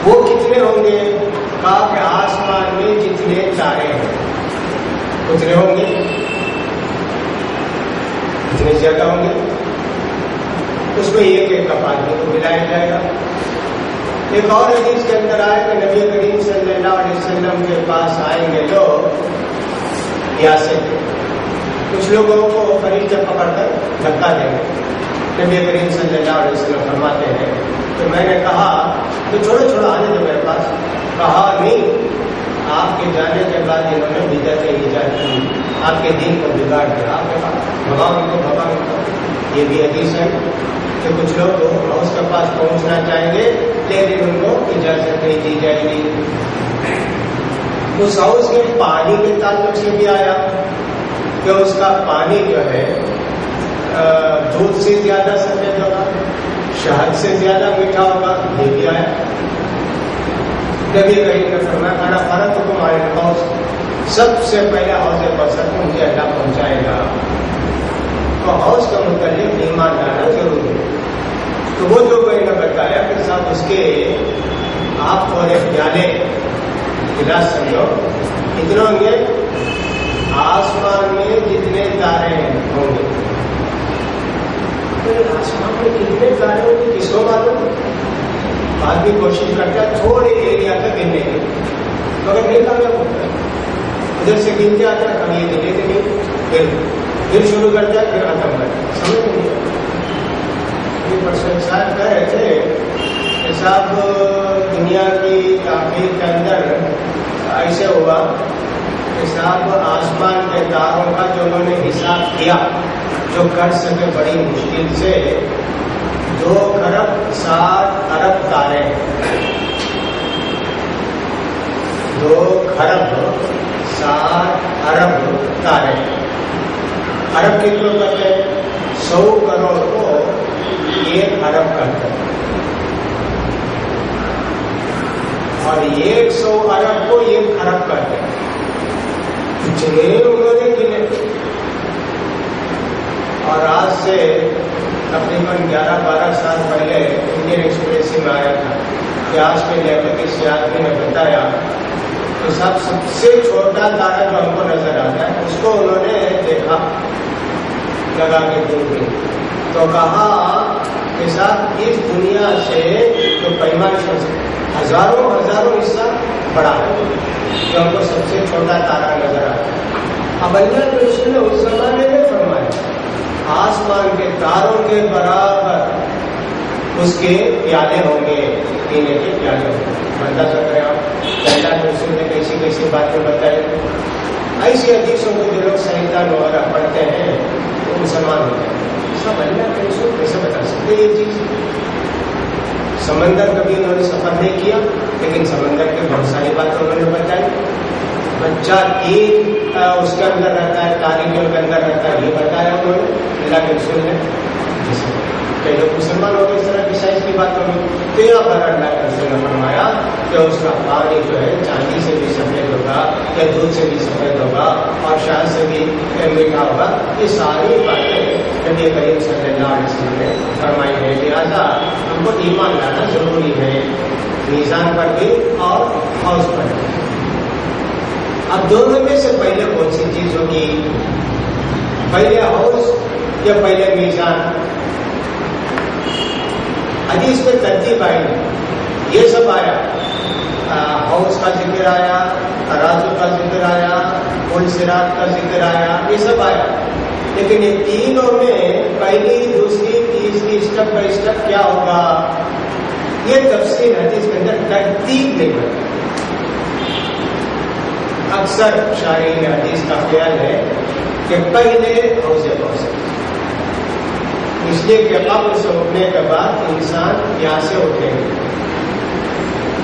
وہ کتنے ہوں گے؟ کہا کہ آسمان میں جتنے تارے ہیں اتنے ہوں گے، اتنے زیادہ ہوں گے. اس میں ایک ایک کپ آدمی کو ملایا جائے گا. ایک اور حدیث کے اندر آئے کہ نبی کریم صلی اللہ علیہ وسلم کے پاس آئیں گے لوگ یاسے، کچھ لوگوں کو قریب سے پکڑ کر دھکا دیں گے. نبی کریم صلی اللہ علیہ وسلم فرماتے ہیں تو میں نے کہا تو چھوڑو چھوڑو آنے دو میرے پاس. کہا نہیں، آپ کے جانے کے بعد انہوں نے بدعتیں ایجاد کی، آپ کے دین کو بگاڑ دیا. آپ نے کہا بھگاؤ ان کو. یہ بھی حدیث ہے کہ کچھ لوگ حوض کے پاس پہنچنا چاہیں گے لیکن ان کو اجازت نہیں دی جائے گی. اس حوض کے پانی کے تعلق سے بھی آیا کہ اس کا پانی جو ہے دودھ سے زیادہ سفید ہوگا، شہد سے زیادہ میٹھا ہوگا. یہ بھی آیا. نبی کریم نے فرمایا فرق تمہارے حوض، سب سے پہلے حوض کوثر کو مجھے اللہ پہنچائے گا. تو حوض کا متعلق ایمان لانا ضروری ہے. تو وہ جو میں نے بتایا کہ صاحب اس کے آپ تھوڑے پیالے گلاس سمجھو اتنے ہوں گے، آسمان میں جتنے تارے ہوں گے. آسمان میں کتنے تارے ہوں گے کس کو معلوم؟ آدمی کوشش کرتا ہے تھوڑے ایریا تک گننے کی، مگر نہیں کامیاب ہوتا ہے. ادھر سے گنتے آتا ہے کبھی یہ گنے کے نہیں، پھر شروع کرتا ہے پھر ختم کرتا ہے. سمجھ نہیں آتا. صاحب کہہ رہے تھے کہ صاحب دنیا کی تحقیق کے اندر ایسے ہوا کہ صاحب آسمان کے تاروں کا جو انہوں نے حساب کیا جو کر سکے بڑی مشکل سے 2,60,00,000,000 تارے، 2,60,00,000,000 تارے. ارب کتنے کرتے ہیں؟ 100 کروڑ کو 1 ارب کرتے ہیں، اور 100 ارب کو 1 ارب کرتے ہیں. اتنے انہوں نے گنے. اور آج سے تقریباً 11-12 سال پہلے انڈین ایکسپریس میں آیا تھا کہ آج کے لیبر کسی آدمی نے بتایا کہ سب سے چھوٹا تارا جو ہم کو نظر آتا ہے اس کو انہوں نے دیکھا لگا کے دور میں. تو کہا کہ صاحب اس دنیا سے جو پیمائش ہزاروں حصہ بڑا ہے جو ہم کو سب سے چھوٹا تارا نظر آتا ہے. اب اللہ کے رسول نے اس زمانے میں فرمایا آسمان کے تاروں کے برابر اس کے پیالے ہوں گے، پینے کے پیالے ہوں گے. بندہ سکھ رہے آپ اللہ کے رسول نے کیسی کیسی باتیں بتائی. ایسی حدیثوں کو جو لوگ سیدان وغیرہ پڑھتے ہیں وہ مسلمان ہوتے ہیں. سب اللہ کے رسول کیسے بتا سکتے یہ چیز؟ سمندر کبھی انہوں نے سفر نہیں کیا لیکن سمندر کے بہت ساری باتیں انہوں نے بتائی. بچہ ایک اس کے اندر رہتا ہے، تاریخیوں کے اندر رہتا ہے، یہ بتایا انہوں نے اللہ کے رسول نے. کئی لوگ مسلمان ہو گئے اس طرح کی سائنس کی بات ہوگی. تو یہاں پر اللہ کے رسول نے فرمایا کہ اس کا پانی جو ہے چاندی سے بھی سفید ہوگا یا دودھ سے بھی سفید ہوگا اور شہد سے بھی میٹھا ہوگا. یہ ساری باتیں نبی کریم صلی اللہ علیہ وسلم نے فرمائی ہے، لہٰذا ہم کو ایمان لانا ضروری ہے، میزان پر بھی اور حوض پر بھی۔ اب دونوں میں سے پہلے کون سی چیز ہوگی؟ پہلے حوض یا پہلے میزان؟ حدیث میں ترتیب آئی، یہ سب آیا، حوض کا ذکر آیا، ترازو کا ذکر آیا، پل صراط کا ذکر آیا، یہ سب آیا، لیکن یہ تینوں میں پہلی دوسری تیسری اسٹیپ بائی اسٹیپ کیا ہوگا، یہ تفصیل حدیث کے اندر ترتیب نہیں ہوگی۔ اکثر شارحین حدیث کا خیال ہے کہ پہلے حوض کوثر، اس لیے کہ قبر سے اٹھنے کے بعد انسان یہاں سے اٹھے گا،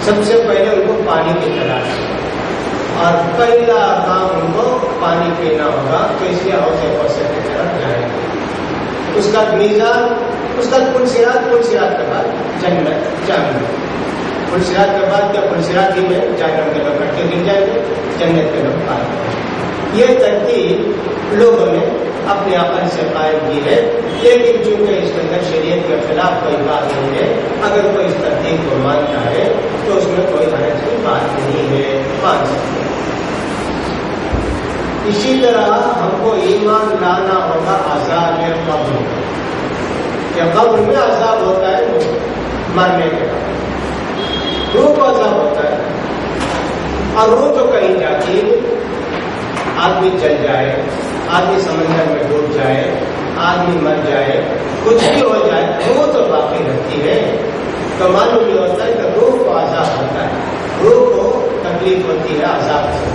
سب سے پہلے ان کو پانی کی تلاش ہے اور پہلا کام ان کو پانی پینا ہوگا، تو اس لیے حوض کوثر کی طرف جائیں گے۔ اس کا میزان، اس کا پل صراط، پل صراط کے بعد جنت، جہنم، پل صراط کے بعد کیا پل صراط ہی میں جہنم کے لوگ کٹتے گر جائیں گے، جنت کے لوگ پائیں گے۔ یہ ترتیب لوگوں نے اپنے عقل سے قائم کی ہے، لیکن چونکہ اس کے اندر شریعت کے خلاف کوئی بات نہیں ہے، اگر کوئی اس ترتیب کو مانتا ہے تو اس میں کوئی حرج کی بات نہیں ہے، مان سکتے ہیں۔ اسی طرح ہم کو ایمان لانا ہوگا عذاب قبر، کہ قبر میں عذاب ہوتا ہے، مرنے کے بعد روح کو عذاب ہوتا ہے، اور روح تو کہیں جاتی ہے، آدمی جل جائے، آدمی سمندر میں ڈوب جائے، آدمی مر جائے، کچھ بھی ہو جائے، روح تو باقی رہتی ہے۔ تو معلوم یہ ہوتا ہے کہ روح کو عذاب ہوتا ہے، روح کو تکلیف ہوتی ہے عذاب سے،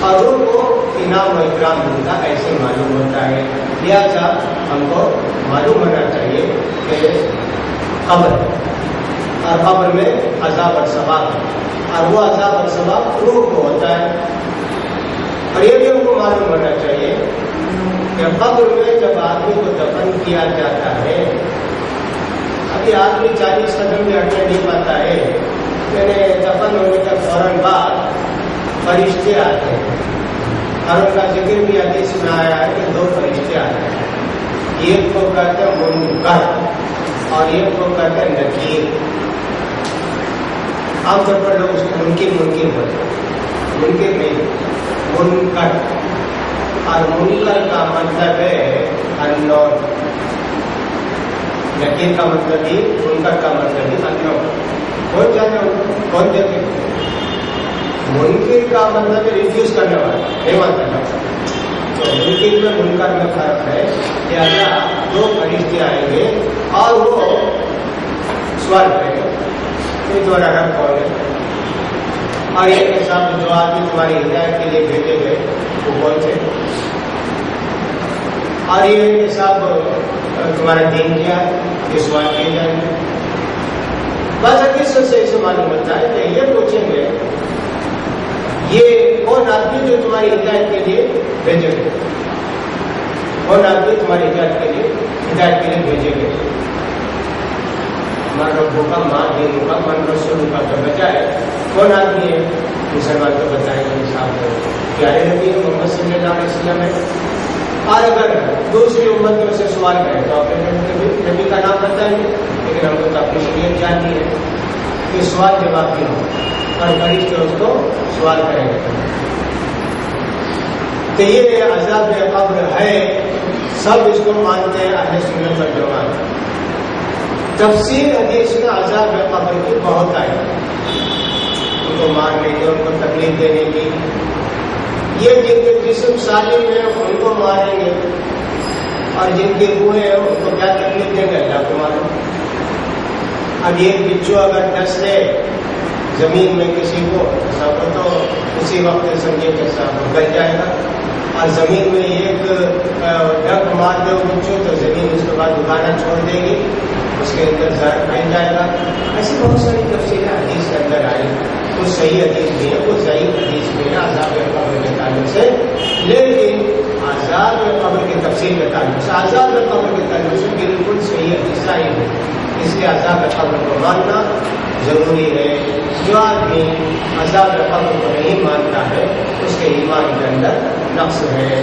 اور روح کو انعام و اکرام ملتا، ایسے معلوم ہوتا ہے۔ لہٰذا ہم کو معلوم ہونا چاہیے کہ قبر، اور قبر میں عذاب اور ثواب ہے، اور وہ عذاب اور ثواب روح کو ہوتا ہے۔ اور یہ بھی ہم کو معلوم ہونا چاہیے کہ قبر میں جب آدمی کو دفن کیا جاتا ہے، ابھی آدمی 40 قدم بھی ہٹنے نہیں پاتا ہے، یعنی دفن ہونے کے فوراً بعد فرشتے آتے ہیں، اور ان کا ذکر بھی حدیث میں آیا ہے کہ 2 فرشتے آتے ہیں، ایک کو کہتے ہیں منکر اور ایک کو کہتے ہیں نکیر۔ عام طور پر لوگ اس کو منکر بولتے ہیں، منکر نہیں، منکر، اور منکر کا مطلب ہے انون، نکیر کا مطلب ہی، منکر کا مطلب ہی انون۔ کون جانے کون دیتے؟ منکر کا مطلب ریفیوز کرنے والا، نہیں مانتا۔ تو منکر میں منکر میں فرق ہے، لہٰذا 2 فرشتے آئیں گے اور وہ سوال کریں گے کہ تمہارا رب کون ہے، اور یہ کے ساتھ جو آدمی تمہاری ہدایت کے لیے بھیجے گئے وہ کون تھے، اور یہ کے ساتھ تمہارا دین کیا ہے، یہ سوال کیے جائیں گے۔ بس حدیثوں سے اسے معلوم ہوتا ہے کہ یہ پوچھیں گے یہ کون آدمی جو تمہاری ہدایت کے لیے بھیجے گئے، کون آدمی تمہاری ہدایت کے لیے بھیجے گئے، من ربوں کا، ماں دینوں کا، من رسولوں کا، تو بجائے کون آدمی ہے، مسلمان تو بتائیں گے صاحب پیارے نبی محمد صلی اللہ علیہ وسلم ہے۔ اور اگر دوسری امتوں سے سوال کریں تو اپنے نبی کا نام بتائیں گے، لیکن ہم کو تو اپنی شریعت جاننی ہے کہ سوال جواب بھی ہو، اور فرشتے اس کو سوال کریں گے۔ تو یہ عذاب قبر ہے، سب اس کو مانتے ہیں اہل سنت والجماعت۔ تفسیر حدیث میں عذاب قبر کی بہت آئی، ان کو مارنے کی، ان کو تکلیف دینے کی، یہ جن کے جسم سالم ہیں ان کو ماریں گے، اور جن کے روح ہیں ان کو کیا تکلیف دیں گے اللہ کو معلوم۔ اب ایک بچو اگر ڈس لے زمین میں کسی کو، سب کو تو اسی وقت سمجھے کہ سب گل جائے گا، اور زمین میں ایک ڈنک مار دے وہ بچو تو زمین اس کے بعد اگانا چھوڑ دے گی، اس کے اندر زہر پھیل جائے گا۔ ایسی بہت ساری تفصیلیں حدیث کے اندر آئی، کچھ صحیح حدیث بھی ہے، کچھ ضعیف حدیث بھی ہے عذاب قبر کے تعلق سے، لیکن عذاب قبر کی تفصیل کے تعلق سے، عذاب قبر کے تعلق سے بالکل صحیح حدیث آئی ہے، اس لیے عذاب قبر کو ماننا ضروری ہے۔ جو آدمی عذاب قبر کو نہیں مانتا ہے اس کے ایمان کے اندر نقص ہے۔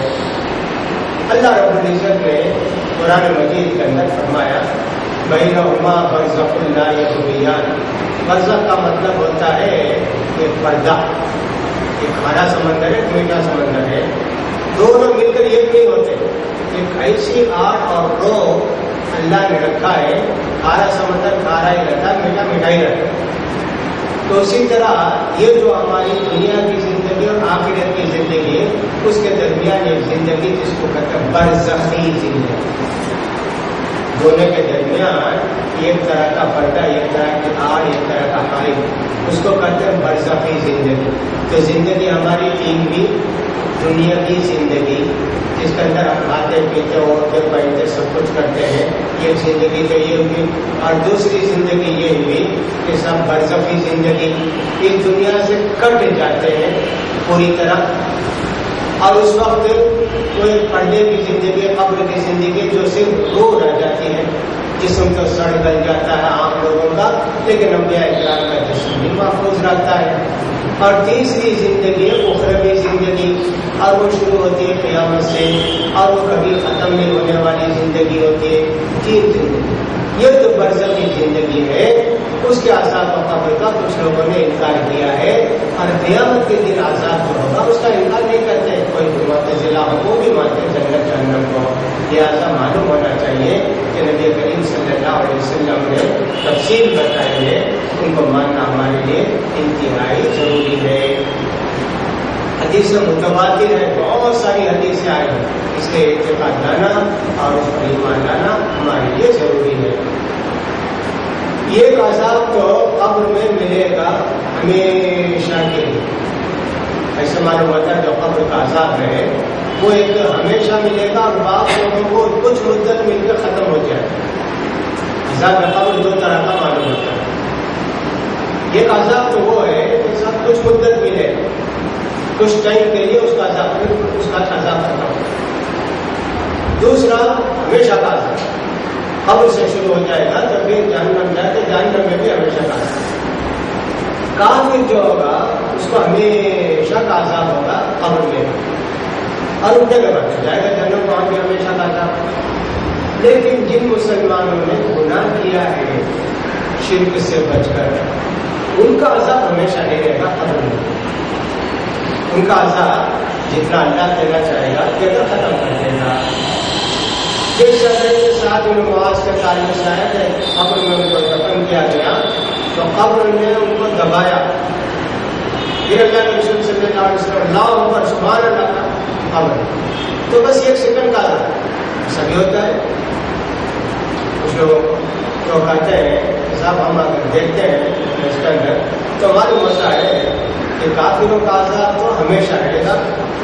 اللہ رب العزت نے قرآن مجید کے اندر فرمایا بینہما برزخ لا یبغیان. برزخ کا مطلب ہوتا ہے ایک پردہ، ایک کھارا سمندر ہے، ایک میٹھا سمندر ہے، دونوں مل کر ایک نہیں ہوتے. ایک ایسی آڑ اور رو اللہ نے رکھا ہے، کھارا سمندر کھارا ہی رہتا ہے، میٹھا میٹھا ہی رہتا ہے. تو اسی طرح یہ جو ہماری دنیا کی زندگی اور آخرت کی زندگی ہے، اس کے درمیان ایک زندگی جس کو کہتے ہیں برزخی زندگی. دونوں کے درمیان ایک طرح کا پردہ، ایک طرح کی آڑ، ایک طرح کا حائل، اس کو کہتے ہیں برزخی زندگی. تو زندگی ہماری تین بھی، دنیا کی زندگی جس کے اندر ہم کھاتے پیتے اوڑھتے پہنتے سب کچھ کرتے ہیں، یہ زندگی تو یہ ہوئی. اور دوسری زندگی یہ ہوئی کہ سب برزخی زندگی، اس دنیا سے کٹ جاتے ہیں پوری طرح، اور اس وقت کوئی پردے کی زندگی، قبر کی زندگی جو صرف روح رہ جاتی ہے، جسم تو سڑ گل جاتا ہے عام لوگوں کا، لیکن انبیاء اکرام کا جسم بھی محفوظ رہتا ہے. اور تیسری زندگی ہے اخروی زندگی، اور وہ شروع ہوتی ہے قیامت سے، اور وہ کبھی ختم نہیں ہونے والی زندگی ہوتی ہے. تین زندگی، یہ جو برزخی زندگی ہے اس کے عذاب و قبر کا کچھ لوگوں نے انکار کیا ہے، اور قیامت کے دن عذاب جو ہوگا اس کا انکار نہیں کرتے. کوئی معتزلہ ہو وہ بھی مانتے جنت جہنم کو. لہٰذا معلوم ہونا چاہیے کہ نبی کریم صلی اللہ علیہ وسلم نے تفصیل بتائی ہے، ان کو ماننا ہمارے لیے انتہائی ضروری ہے. حدیث متواتر ہے، بہت ساری حدیثیں آئی ہیں، اس کے اعتقاد لانا اور اس پر ایمان لانا ہمارے لیے ضروری ہے. یہ عذاب تو قبر میں ملے گا ہمیشہ کے لیے. ایسے معلوم ہوتا ہے جو قبر کا عذاب ہے وہ ایک ہمیشہ ملے گا، اور بعض لوگوں کو کچھ مدت مل کے ختم ہو جائے. عذاب قبر دو طرح کا معلوم ہوتا ہے. یہ عذاب تو وہ ہے کہ سب کچھ مدت ملے، کچھ ٹائم کے لیے اس کا عذاب ختم ہو. دوسرا ہمیشہ کا عذاب قبر سے شروع ہو جائے گا تو پھر جہنم جائے تو جہنم میں بھی ہمیشہ کا عذاب. کافر جو ہوگا اس کو ہمیشہ کا عذاب ہوگا قبر میں، اور اٹھنے کے بعد جائے گا جہنم، وہاں بھی ہمیشہ کا عذاب. لیکن جن مسلمانوں نے گناہ کیا ہے شرک سے بچ کر، ان کا عذاب ہمیشہ نہیں رہے گا قبر میں. ان کا عذاب جتنا اللہ دینا چاہے گا دیکھ ختم کر دے گا. جس شہر کے ساتھ ان معاذ کے تعلق سے آئے تھے، قبر میں ان کو دفن کیا گیا تو قبر نے ان کو دبایا. پھر اللہ کے رسول صلی اللہ علیہ وسلم اللہ اکبر سبحان اللہ کا قبر، تو بس ایک سیکنڈ کا تھا. سبھی ہوتا ہے. کچھ لوگ تو کہتے ہیں صاحب ہم اگر دیکھتے ہیں اس کے اندر تو معلوم ہوتا ہے کہ کافروں کا عذاب تو ہمیشہ رہے گا،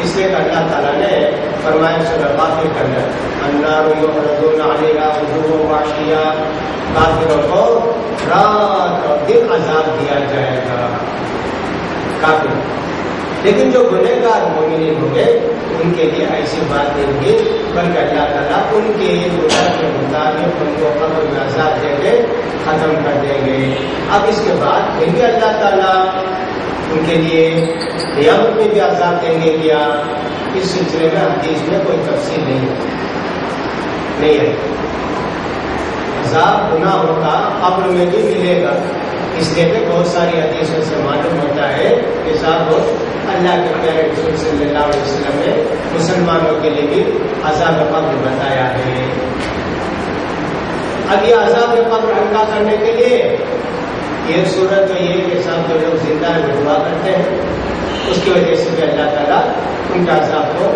اس لیے کہ اللہ تعالیٰ نے فرمایا سورہ غافر کے اندر النار یعرضون علیہا غدوا وعشیا، کافروں کو رات اور دن عذاب دیا جائے گا. کافر، لیکن جو گنہگار مومنین ہوں گے ان کے لیے ایسی بات نہیں ہوگی، بلکہ اللہ تعالیٰ ان کے گناہ کے مطابق ان کو قبر میں عذاب دے کے ختم کر دیں گے. اب اس کے بعد پھر بھی اللہ تعالیٰ ان کے لیے قیامت میں بھی عذاب دیں گے کیا؟ اس سلسلے میں حدیث میں کوئی تفصیل نہیں ہے. عذاب گناہوں کا قبر میں بھی ملے گا، اس لیے کہ بہت ساری حدیثوں سے معلوم ہوتا ہے کہ صاحب اللہ کے پیارے رسول صلی اللہ علیہ وسلم نے مسلمانوں کے لیے بھی عذاب قبر بتایا ہے. اب یہ عذاب قبر ہلکا کرنے کے لیے یہ صورت تو یہ کہ صاحب جو لوگ زندہ ہیں وہ دعا کرتے ہیں، اس کی وجہ سے بھی اللہ تعالیٰ ان کا عذاب کو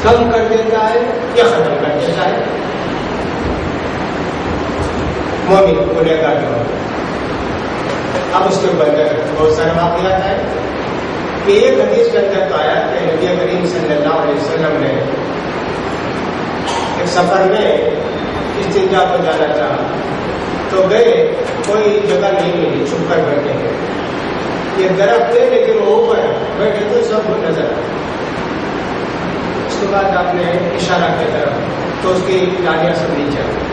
کم کر دیتا ہے یا ختم کر دیتا ہے. مومن گنہگار جو اب اس کے بندر بہت سارے واقعات ہیں کہ ایک حدیث کے اندر تو آیا کہ نبی کریم صلی اللہ علیہ وسلم نے ایک سفر میں استنجا کو جانا چاہا تو گئے، کوئی جگہ نہیں ملی، چھپ کر بیٹھے گئے. یہ درخت تھے لیکن وہ اوپر بیٹھے تو سب نظر آئے. اس کے بعد آپ نے اشارہ کی طرف تو اس کی ڈالیاں سب نیچے آئی.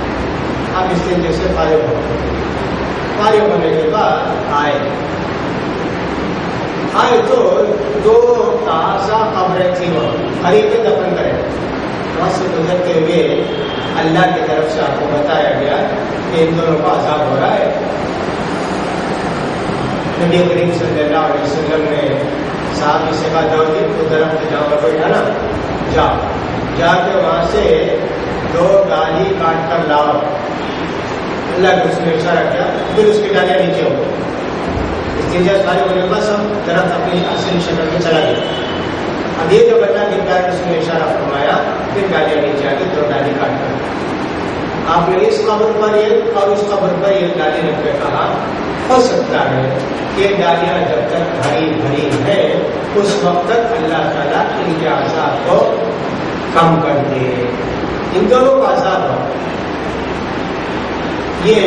اب استنجے سے فارغ ہو گئے. فارغ ہونے کے بعد آئے تو دو تازہ قبریں تھیں، وہاں قریب میں دفن کرے. وہاں سے گزرتے ہوئے اللہ کی طرف سے آپ کو بتایا گیا کہ ان دونوں کا عذاب ہو رہا ہے. نبی کریم صلی اللہ علیہ وسلم نے صحابی سے کہا جاؤ جی تو درخت جاؤ پر بیٹھا نا جاؤ جا کے وہاں سے 2 ڈالی کاٹ کر لاؤ. اللہ کے اس نے اشارہ کیا پھر اس کی ڈالیاں نیچے ہو استنجا خالی ہونے کے بعد سب درخت اپنی اصل شکل میں چلا گیا. اب یہ جو بتا کہ کیا اس نے اشارہ فرمایا پھر ڈالیاں نیچے آ کے 2 ڈالی کاٹ کر آپ نے اس قبر پر یہ اور اس قبر پر یہ ڈالی رکھ کے کہا ہو سکتا ہے کہ ڈالیاں جب تک بھری بھری ہے اس وقت تک اللہ تعالیٰ ان کے عذاب کو کم کر دے. ان دونوں کا عذاب ہو یہ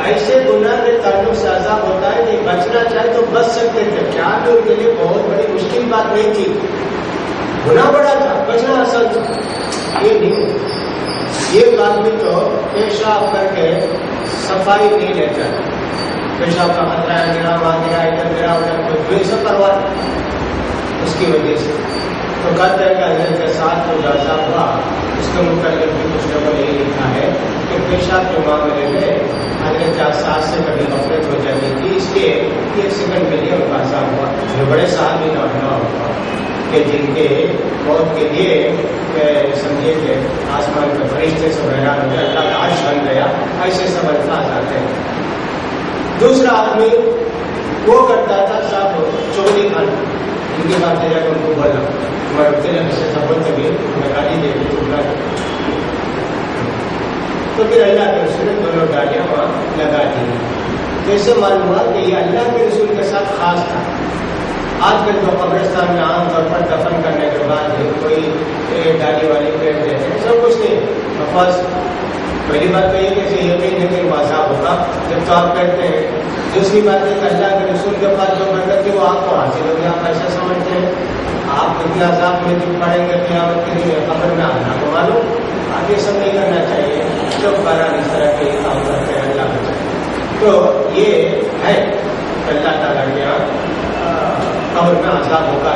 ایسے گناہ کے تعلق سے عذاب ہوتا ہے کہ بچنا چاہے تو بچ سکتے تھے. کیا تو ان کے لیے بہت بڑی مشکل بات نہیں تھی. گناہ بڑا تھا بچنا آسان تھا. یہ نہیں یہ آدمی تو پیشاب کر کے صفائی نہیں لیتا. پیشاب کا خطرہ گرا وہاں گرا ادھر گرا ادھر یہ سب کروا اس کی وجہ سے تو کہتے ہیں کہ حضرت کے ساتھ جو جلسہ ہوا اس کے متعلق بھی کچھ لوگوں نے یہ لکھا ہے کہ پیشاب کے معاملے میں حضرت کے ساتھ سے کبھی غفلت ہو جاتی تھی اس لیے 1 سیکنڈ کے لیے ان کا عذاب ہوا. جو بڑے صحابی نوجوان ہوتا کہ جن کے موت کے لیے سمجھے کہ آسمان کے فرشتے سے حیران ہو گیا اللہ کا عرش بن گیا ایسے سب الفاظ آتے ہیں. دوسرا آدمی وہ کرتا تھا صاحب چوری کھانا ان کی بات جا کر ان کو بولا مرتے لگے سے سب بولتے بھی ہمیں گالی دے دی تو پھر اللہ کے رسول نے دونوں ڈالیاں وہاں لگا دی. تو اس سے معلوم ہوا کہ یہ اللہ کے رسول کے ساتھ خاص تھا. آج کل تو قبرستان میں عام طور پر دفن کرنے کے بعد کوئی ڈالی والی پیڑ دیتے ہیں سب کچھ نہیں. بس پہلی بات تو یہ کہ یقین ہے کہ عذاب ہوگا جب تو آپ کہتے ہیں. دوسری بات ہے کہ اللہ کے رسول کے پاس جو برکت تھی وہ آپ کو حاصل ہوگی. آپ ایسا سمجھتے ہیں آپ اتنا عذاب میں دکھ پڑیں گے قیامت کے لیے قبر میں آنا کو معلوم. آپ یہ سب نہیں کرنا چاہیے جو بارہ اس طرح کے کام کرتے ہیں اللہ کو. تو یہ ہے اللہ تعالیٰ کے یہاں قبر میں عذاب ہوگا.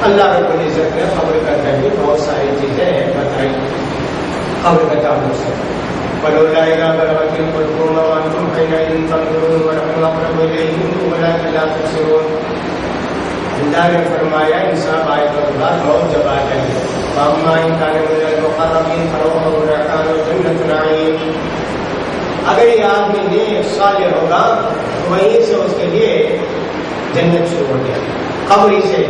اللہ رب العزت نے قبر کا ذریعے بہت ساری چیزیں بتائی قبر کے تعلق سے. فلولا إذا بلغت الحلقوم وأنتم حينئذ تنظرون ونحن أقرب إليه منكم ولكن لا تبصرون. اللہ نے فرمایا انسان آئے تو بعد موت جب آ جائے گی. فأما إن كان من المقربين فروح وريحان وجنة نعيم. اگر یہ آدمی نیک صالح ہوگا تو وہیں سے اس کے لیے جنت شروع ہو جائے گی. قبری سے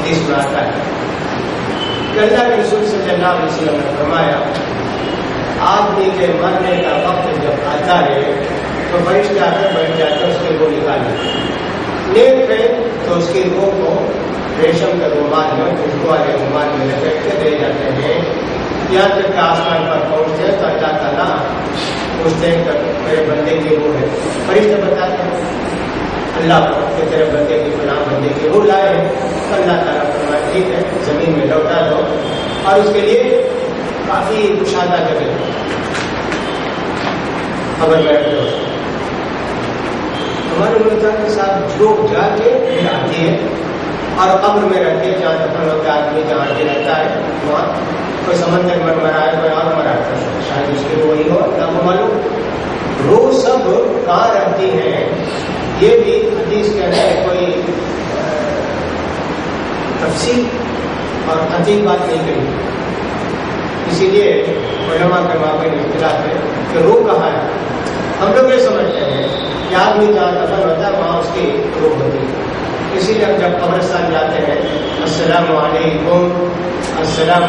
جس میں آتا ہے کہ اللہ کے رسول صلی اللہ علیہ وسلم نے فرمایا آدمی کے مرنے کا وقت جب آتا ہے تو فرشتے آ کر بیٹھ جاتے اس کی روح نکالتے. نیک ہے تو اس کی روح کو ریشم کے رومال میں خوشبو والے رومال میں لپیٹ کے دے جاتے ہیں. یہاں تک کہ آسمان پر پہنچتے ہیں تو اللہ تعالیٰ پوچھتے ہیں کہ میرے بندے کی روح ہے. فرشتے بتاتے ہیں اللہ کو کہ تیرے بندے کی فلاں بندے کی روح لائے ہیں. تو اللہ تعالیٰ فرمایا ٹھیک ہے زمین میں لوٹا دو اور اس کے لیے کافی کشادہ جگہ خبر میں رکھتے ہو. ہمارے ملک کے ساتھ جھوک جا کے پھر آتی ہے اور قبر میں رکھ کے جہاں دفن ہوتا ہے آدمی جہاں کے رہتا ہے وہاں کوئی سمندر میں مرا ہے کوئی اور مرا ہے شاید اس کی روح ہی ہو اللہ کو معلوم. روح سب کہاں رہتی ہیں یہ بھی حدیث کے اندر کوئی تفصیل اور قطعی بات نہیں کری. اسی لیے علماء کے مابین اختلاف ہے کہ روح کہاں ہے. ہم لوگ یہ سمجھتے ہیں کہ آدمی جہاں دفن ہوتا ہے وہاں اس کی روح ہوتی ہے. اسی لیے ہم جب قبرستان جاتے ہیں السلام علیکم السلام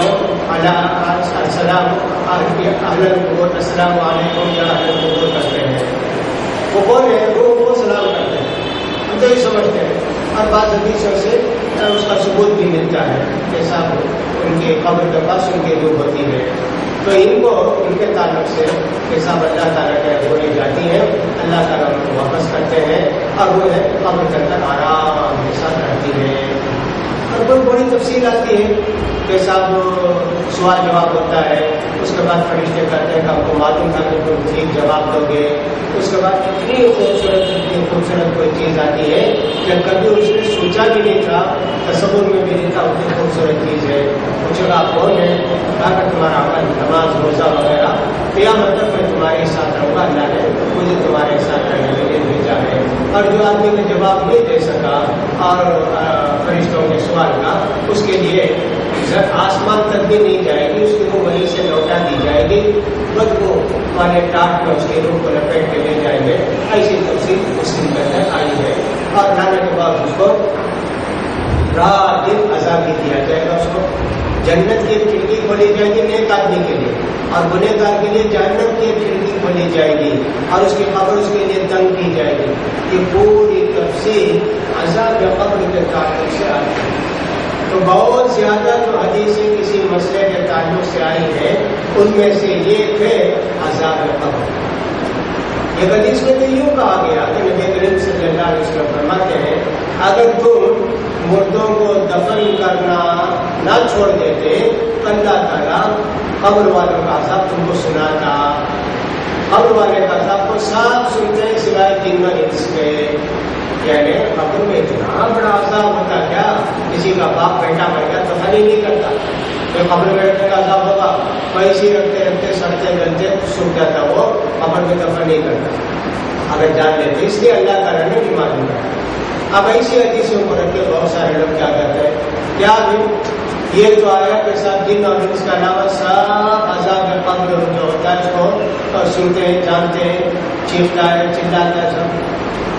السلام السلام علیکم یا اہل القبور کرتے ہیں. وہ کون ہے روح کو سلام کرتے ہیں. ہم تو یہ سمجھتے ہیں اور بعض حدیثوں سے اس کا ثبوت بھی ملتا ہے کہ صاحب ان کے قبر کے پاس ان کی روح ہوتی ہے. تو ان کو ان کے تعلق سے کہ صاحب اللہ تعالیٰ کے روحیں جاتی ہیں اللہ تعالیٰ ان کو واپس کرتے ہیں اور وہ ہے قبر کے اندر آرام کے ساتھ رہتی ہے. اور کوئی بڑی تفصیل آتی ہے کہ صاحب سوال جواب ہوتا ہے، اس کے بعد فرشتے کہتے ہیں کہ ہم کو معلوم تھا کہ تم ٹھیک جواب دو گے. اس کے بعد اتنی خوبصورت کوئی چیز آتی ہے کہ کبھی اس نے سوچا بھی نہیں تھا، تصور میں بھی نہیں تھا، اتنی خوبصورت چیز ہے. پوچھا آپ کون ہے؟ کہا کہ تمہارا عمل نماز روزہ وغیرہ قیامت تک میں تمہارے ساتھ رہوں گا، اللہ نے مجھے تمہارے ساتھ رہنے کے لیے بھیجا ہے. اور جو آدمی نے جواب نہیں دے سکا اور فرشتوں کے سوال کا، اس کے لیے آسمان تک بھی نہیں جائے گی، اس کی روح وہیں سے لوٹا دی جائے گی، بدبو والے ٹاٹ میں اس کی روح کو لپیٹ کے لے جائیں گے. ایسی تفصیل مسلم کے اندر آئی ہے. اور لانے کے بعد اس کو رات دن عذاب بھی دیا جائے گا. اس کو جنت کی کھڑکی کھولی جائے گی نیک آدمی کے لیے، اور گنہگار کے لیے جہنم کی کھڑکی کھولی جائے گی، اور اس کی قبر اس کے لیے تنگ کی جائے گی. یہ پوری تفصیل عذاب قبر کے تعلق سے آئی ہے. تو بہت زیادہ جو حدیثیں کسی مسئلے کے تعلق سے آئی ہیں ان میں سے یہ تھے عذاب قبر. یہ حدیث میں تو یوں کہا گیا کہ نبی کریم صلی اللہ علیہ وسلم فرماتے ہیں اگر تم مردوں کو دفن کرنا نہ چھوڑ دیتے تو اللہ تعالیٰ قبر والوں کا عذاب تم کو سناتا. قبر والے کا عذاب کو صاف سنتے ہیں سوائے تین انس کے. یعنی قبر میں اتنا بڑا عذاب ہوتا کیا، کسی کا باپ بیٹا مر گیا تو دفن ہی نہیں کرتا، تو قبر میں رکھنے کا عذاب ہوگا، ویسے رکھتے رکھتے سڑتے گلتے سوکھ جاتا، وہ قبر میں دفن نہیں کرتا اگر جان لیتے. اس لیے اللہ تعالیٰ نے بھی معلوم ہے. اب ایسی حدیثوں کو رکھ کے بہت سارے لوگ کیا کرتے ہیں، کیا بھی یہ جو آیا کے ساتھ جن اور انس کا علاوہ سب عذاب قبر جو ہوتا ہے اس کو سنتے ہیں، جانتے ہیں، چیختا ہے، چلاتا ہے سب.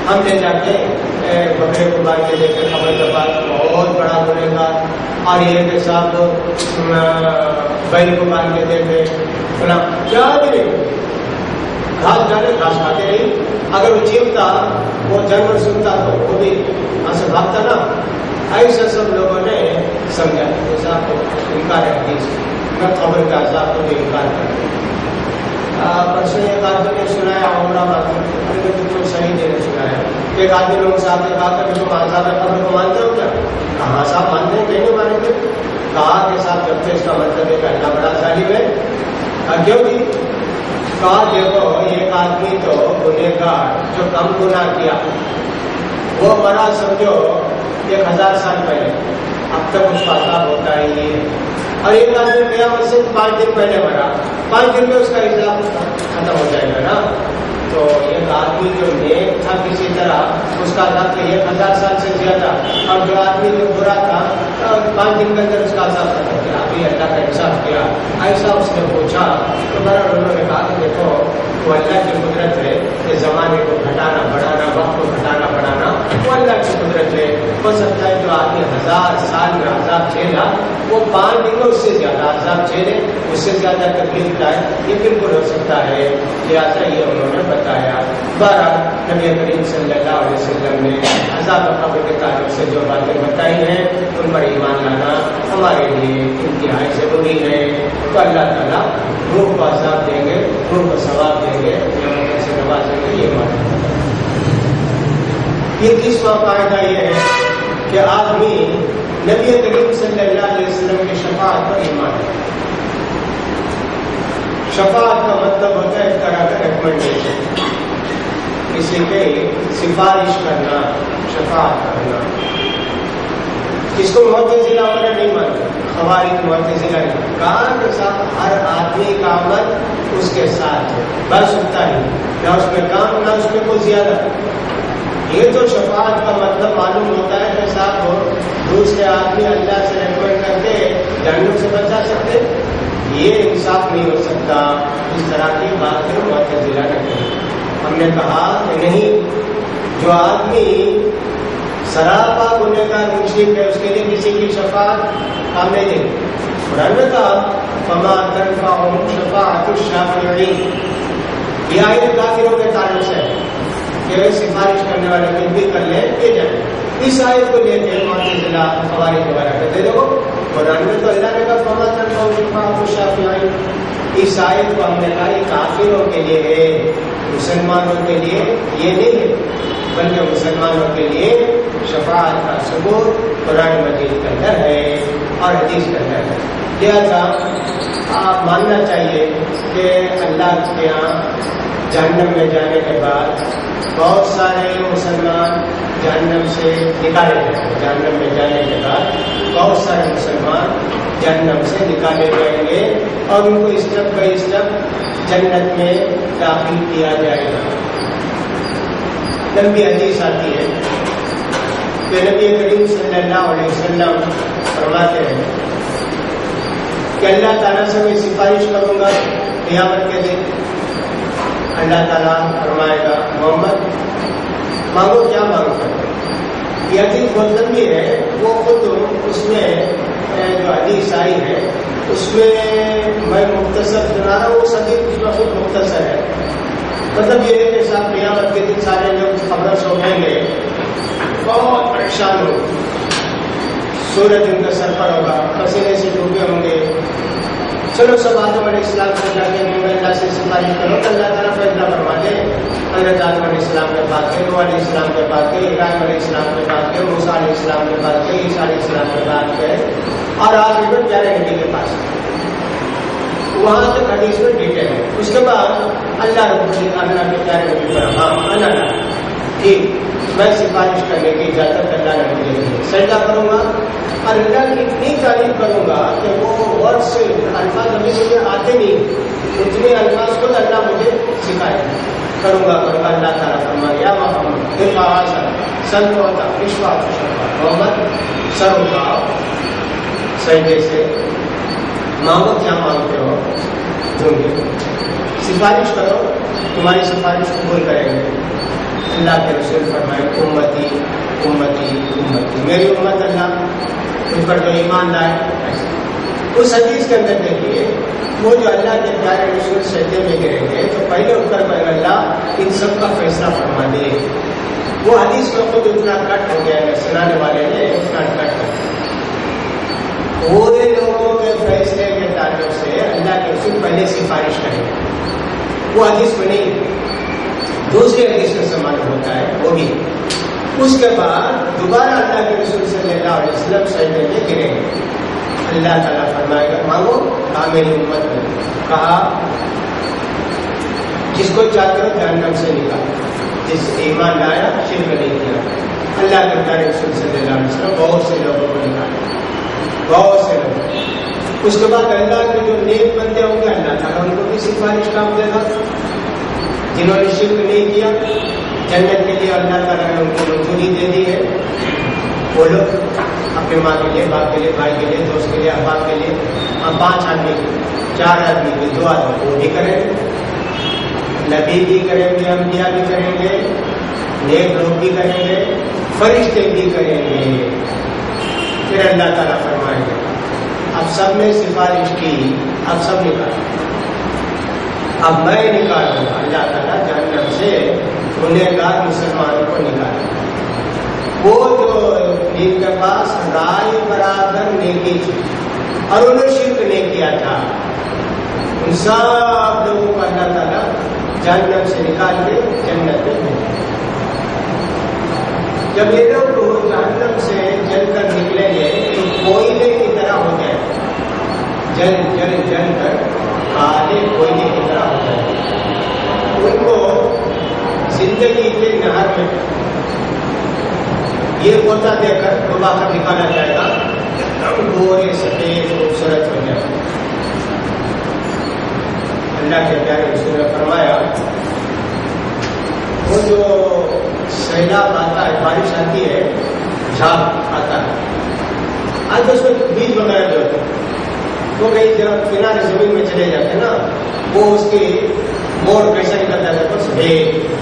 ہم لے جاتے بکرے کو باندھ کے دیکھتے قبر کے پاس بہت بڑا گنہگار، اور یہ کے ساتھ بیل کو باندھ کے دیکھتے بنا کیا بھی نہیں، گھاس ڈالے گھاس کھاتے رہی. اگر وہ چیختا وہ جانور سنتا تو وہ بھی وہاں سے بھاگتا نا. ایسا سب لوگوں نے سمجھا جیسا کو انکار ہے حدیث میں قبر کا عذاب کو بھی انکار کرتے. پرسوں ایک آدمی نے سنایا عمرہ بات میں بالکل صحیح دینے سنایا. ایک آدمی لوگ صاحب نے کہا کہ تم عذاب قبر کو مانتے ہو کیا؟ کہاں صاحب مانتے ہیں، کہیں نہیں مانیں گے. کہا کہ صاحب جب کہ اس کا مطلب ہے کہ اللہ بڑا ظالم ہے. کیوں بھی کہا دیکھو ایک آدمی تو گنہگار جو کم گناہ کیا وہ مرا سمجھو 1000 سال پہلے، اب تک اس کا عذاب ہوتا ہی ہے. اور ایک آدمی قیامت سے 5 دن پہلے مرا، 5 دن میں اس کا حساب ختم ہو جائے گا نا. تو ایک آدمی جو نیک تھا کسی طرح اس کا عذاب 1000 سال سے زیادہ، اور جو آدمی جو برا تھا 5 دن کے اندر اس کا عذاب ختم کیا. ابھی اللہ کا حساب کیا. ایسا اس نے پوچھا تو برابر انہوں نے کہا کہ دیکھو وہ اللہ کی قدرت ہے کہ زمانے کو گھٹانا بڑھانا، وقت کو گھٹانا بڑھانا وہ اللہ کی قدرت ہے. ہو سکتا ہے جو آدمی 1000 سال میں عذاب جھیلا وہ 5 دن میں اس سے زیادہ عذاب جھیلے، اس سے زیادہ تکلیف اٹھائے، یہ بالکل ہو سکتا ہے. لہٰذا یہ انہوں نے بتایا. بہرحال نبی کریم صلی اللہ علیہ وسلم نے عذاب قبر کے تعلق سے جو باتیں بتائی ہیں ان پر ایمان لانا ہمارے لیے انتہائی ضروری ہے. تو اللہ تعالیٰ روح کو عذاب دیں گے، روح کو ثواب دیں گے، سے نوازیں گے. یہ بات یہ 30واں فائدہ یہ ہے کہ آدمی نبی کریم صلی اللہ علیہ وسلم کی شفاعت پر ایمان ہے. شفاعت کا مطلب ہوتا ہے ایک طرح کا ریکمنڈیشن، کسی کے سفارش کرنا، شفاعت کرنا. اس کو معتزلہ وغیرہ نہیں مانتے، خوارج معتزلہ نہیں. کام کے ساتھ ہر آدمی کا عمل اس کے ساتھ ہے، بس اتنا ہی، نہ اس میں کام نہ اس میں کوئی زیادہ. یہ تو شفاعت کا مطلب معلوم ہوتا ہے کہ صاحب ہو دوسرے آدمی اللہ سے ریکمینڈ کر کے جہنم سے بچا سکتے. یہ انصاف نہیں ہو سکتا. اس طرح کی بات ہے معتزلہ نے کہی. ہم نے کہا کہ نہیں، جو آدمی سراپا گنہگار مشرک ہے اس کے لیے کسی کی شفاعت کام نہیں دے. قرآن نے کہا فما تنفعهم شفاعت الشافعین. یہ آیت کافروں کے تعلق سے ہے کہ سفارش کرنے والے کچھ بھی کر لیں یہ جائے. اس آیت کو لے کے معتزلہ خوارج وغیرہ کہتے دیکھو قرآن میں تو اللہ نے کہا فما تنفعهم شفاعت الشافعین. اس آیت کو ہم نے کہا یہ کافروں کے لیے ہے، مسلمانوں کے لیے یہ نہیں ہے، بلکہ مسلمانوں کے لیے شفاعت کا ثبوت قرآن مجید کے اندر ہے اور حدیث کے اندر ہے. لہذا آپ ماننا چاہیے کہ اللہ کے یہاں جہنم میں جانے کے بعد بہت سارے مسلمان جہنم سے نکالے جائیں گے. جہنم میں جانے کے بعد بہت سارے مسلمان جہنم سے نکالے جائیں گے اور ان کو اسٹیپ بائی اسٹیپ جنت میں داخل کیا جائے گا. لمبی حدیث آتی ہے کہ نبی کریم صلی اللہ علیہ وسلم فرماتے ہیں کہ اللہ تعالیٰ سے میں سفارش کروں گا قیامت کے دن. اللہ تعالیٰ فرمائے گا محمد مانگو کیا مانگو. یہ حدیث بہت لمبی ہے, وہ خود اس میں جو حدیث آئی ہے اس میں میں مختصر سنا رہا ہوں. وہ حدیث اس میں خود مختصر ہے. مطلب یہ ہے کہ صاحب قیامت کے دن سارے لوگ خبروں سے اٹھیں گے, بہت پریشان ہو, سورج ان کا سر پر ہوگا, پسینے سے ڈوبے ہوں گے. چلو سب آدم علیہ السلام سے جا کے اللہ سے سفارش کرو تو اللہ تعالیٰ فیصلہ فرما دے. حضرت آدم علیہ السلام کے پاس گئے, نوح علیہ السلام کے پاس گئے, ابراہیم علیہ السلام کے پاس گئے, موسیٰ علیہ السلام کے پاس گئے, عیسیٰ علیہ السلام کے پاس گئے اور آج بھی پیارے نبی کے پاس گئے. وہاں تک حدیث میں ڈیٹیل ہے. اس کے بعد اللہ رب اللہ کے پیارے نبی پر ہاں اللہ ٹھیک میں سفارش کرنے کی اجازت اللہ نے مجھے دی, سجدہ کروں گا اور اللہ کی اتنی تعریف کروں گا کہ وہ ورڈ سے الفاظ ابھی مجھے آتے نہیں, اتنے الفاظ کو اللہ مجھے سکھائے کروں گا. اللہ تعالیٰ فرمائے یا محمد سر ہوتا وشواس محمد سر اٹھاؤ سجدے سے, مانگو کیا مانگتے ہو دوں گے, سفارش کرو تمہاری سفارش قبول کریں گے. اللہ کے رسول فرمائے امتی امتی امتی, میری امت اللہ ان پر جو ایمان لائے. اس حدیث کے اندر دیکھیے وہ جو اللہ کے پیارے رسول سجدے میں گریں گے تو پہلے اٹھ کر اللہ ان سب کا فیصلہ فرما دے. وہ حدیث میں خود اتنا کٹ ہو گیا ہے, سنانے والے نے اتنا کٹ ہو گیا. پورے لوگوں کے فیصلے کے تعلق سے اللہ کے رسول پہلے سفارش کریں, وہ حدیث میں نہیں, دوسری حدیث میں سامان ہوتا ہے وہ بھی. اس کے بعد دوبارہ اللہ کے رسول صلی اللہ علیہ وسلم سجدے میں گریں گے. اللہ تعالیٰ فرمائے گا مانگو. کہا میری امت نے کہا جس کو چاہتے ہو جہنم سے نکال, جس ایمان لایا شرک نہیں کیا. اللہ کے پیارے رسول صلی اللہ علیہ وسلم بہت سے لوگوں کو نکالے, بہت سے لوگ. اس کے بعد اللہ کے جو نیک بندے ہوں گے اللہ تعالیٰ ان کو بھی سفارش کام دے گا. جنہوں نے شرک نہیں کیا جنت کے لیے اللہ تعالیٰ نے ان کو منظوری دے دی ہے. وہ لوگ اپنے ماں کے لیے, باپ کے لیے, بھائی کے لیے, دوست کے لیے, احباب کے لیے, ہم 5 آدمی کی, 4 آدمی کی, 2 آدمی وہ بھی کریں گے, نبی بھی کریں گے, انبیاء بھی کریں گے, نیک لوگ بھی کریں گے, فرشتے بھی کریں گے. پھر اللہ تعالیٰ فرمائیں گے اب سب نے سفارش کی, اب سب نکالیں, اب میں نکالوں گا. اللہ تعالیٰ جہنم سے گنہگار مسلمانوں کو نکالے. وہ جو جن کے پاس رائے برابر نیکی تھی اور انہوں نے شرک نہیں کیا تھا, ان سب لوگوں کو اللہ تعالیٰ جہنم سے نکال کے جنت میں بھیجے. جب یہ لوگ جہنم سے جل کر نکلیں گے تو کوئلے کی طرح ہو جائے, جل جل جل کر کالے کوئلے کی طرح ہو جائے. ان کو زندگی کے نہر میں یہ پوتا دے کر ڈبا کر نکالا جائے گا, گورے سفید خوبصورت ہو جائے گا. اللہ کے پیارے رسول نے فرمایا وہ جو سیلاب آتا ہے, بارش آتی ہے, جھاگ آتا ہے, آج اس میں بیج وغیرہ جو ہوتے ہیں وہ کئی جب کنارے زمین میں چلے جاتے ہیں نا, وہ اس کی موڑ کیسا نکل جاتا ہے تو سفید.